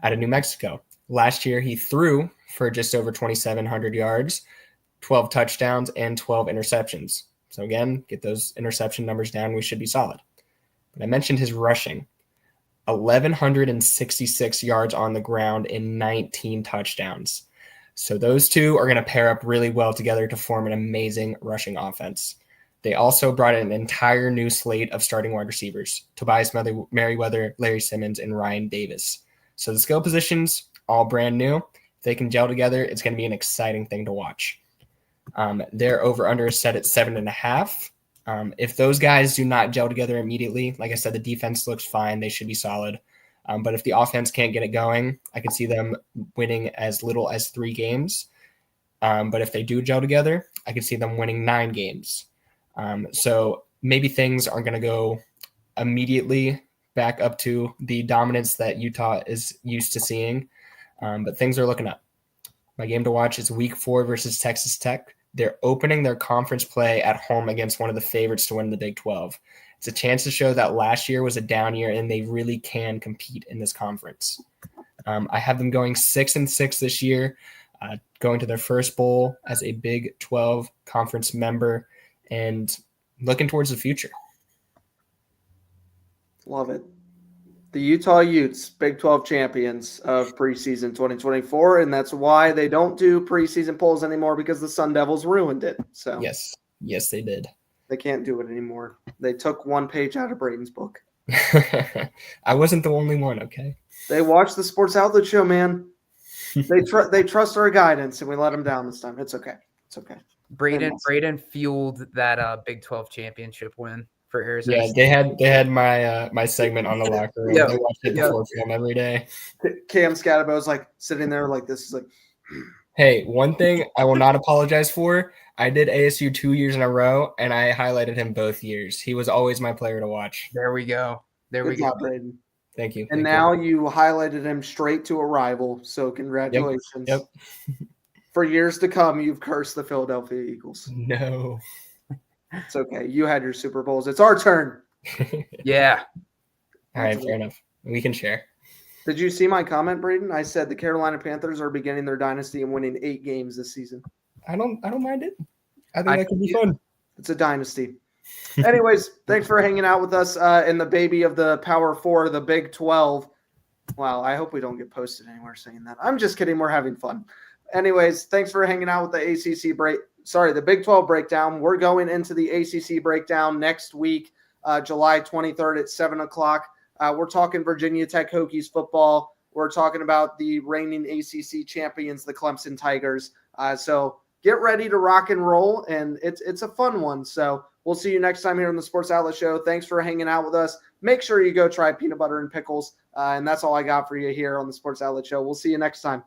out of New Mexico. Last year, he threw for just over 2,700 yards, 12 touchdowns, and 12 interceptions. So again, get those interception numbers down. We should be solid. But I mentioned his rushing. 1,166 yards on the ground and 19 touchdowns. So those two are going to pair up really well together to form an amazing rushing offense. They also brought in an entire new slate of starting wide receivers, Tobias Merriweather, Larry Simmons, and Ryan Davis. So the skill positions, all brand new. If they can gel together, it's going to be an exciting thing to watch. Their over-under is set at 7.5. If those guys do not gel together immediately, like I said, the defense looks fine. They should be solid. But if the offense can't get it going, I can see them winning as little as 3 games. But if they do gel together, I can see them winning 9 games. So maybe things aren't going to go immediately back up to the dominance that Utah is used to seeing, but things are looking up. My game to watch is Week 4 versus Texas Tech. They're opening their conference play at home against one of the favorites to win the Big 12. It's a chance to show that last year was a down year and they really can compete in this conference. I have them going 6-6 this year, going to their first bowl as a Big 12 conference member and looking towards the future. Love it. The Utah Utes, Big 12 champions of preseason 2024, and that's why they don't do preseason polls anymore, because the Sun Devils ruined it. So Yes, they did. They can't do it anymore. They took one page out of Braden's book. I wasn't the only one, okay? They watch the Sports Outlet show, man. They trust our guidance, and we let them down this time. It's okay. It's okay. Braden fueled that Big 12 championship win for Arizona. Yeah, they had my segment on the locker room. They watched it before film every day. Cam Scatterbo's like sitting there like this, is like. Hey, one thing I will not apologize for. I did ASU 2 years in a row, and I highlighted him both years. He was always my player to watch. There we go. Good job, Braden. Thank you. And now you highlighted him straight to a rival, so congratulations. Yep. For years to come, you've cursed the Philadelphia Eagles. No. It's okay. You had your Super Bowls. It's our turn. Yeah. All right, fair enough. We can share. Did you see my comment, Braden? I said the Carolina Panthers are beginning their dynasty and winning 8 games this season. I don't mind it. I think that could be fun. It's a dynasty. Anyways, thanks for hanging out with us in the baby of the Power 4, the Big 12. Wow, I hope we don't get posted anywhere saying that. I'm just kidding. We're having fun. Anyways, thanks for hanging out with the Big 12 breakdown. We're going into the ACC breakdown next week, July 23rd at 7 o'clock. We're talking Virginia Tech Hokies football. We're talking about the reigning ACC champions, the Clemson Tigers. So get ready to rock and roll, and it's a fun one. So we'll see you next time here on the Sports Outlet Show. Thanks for hanging out with us. Make sure you go try peanut butter and pickles. And that's all I got for you here on the Sports Outlet Show. We'll see you next time.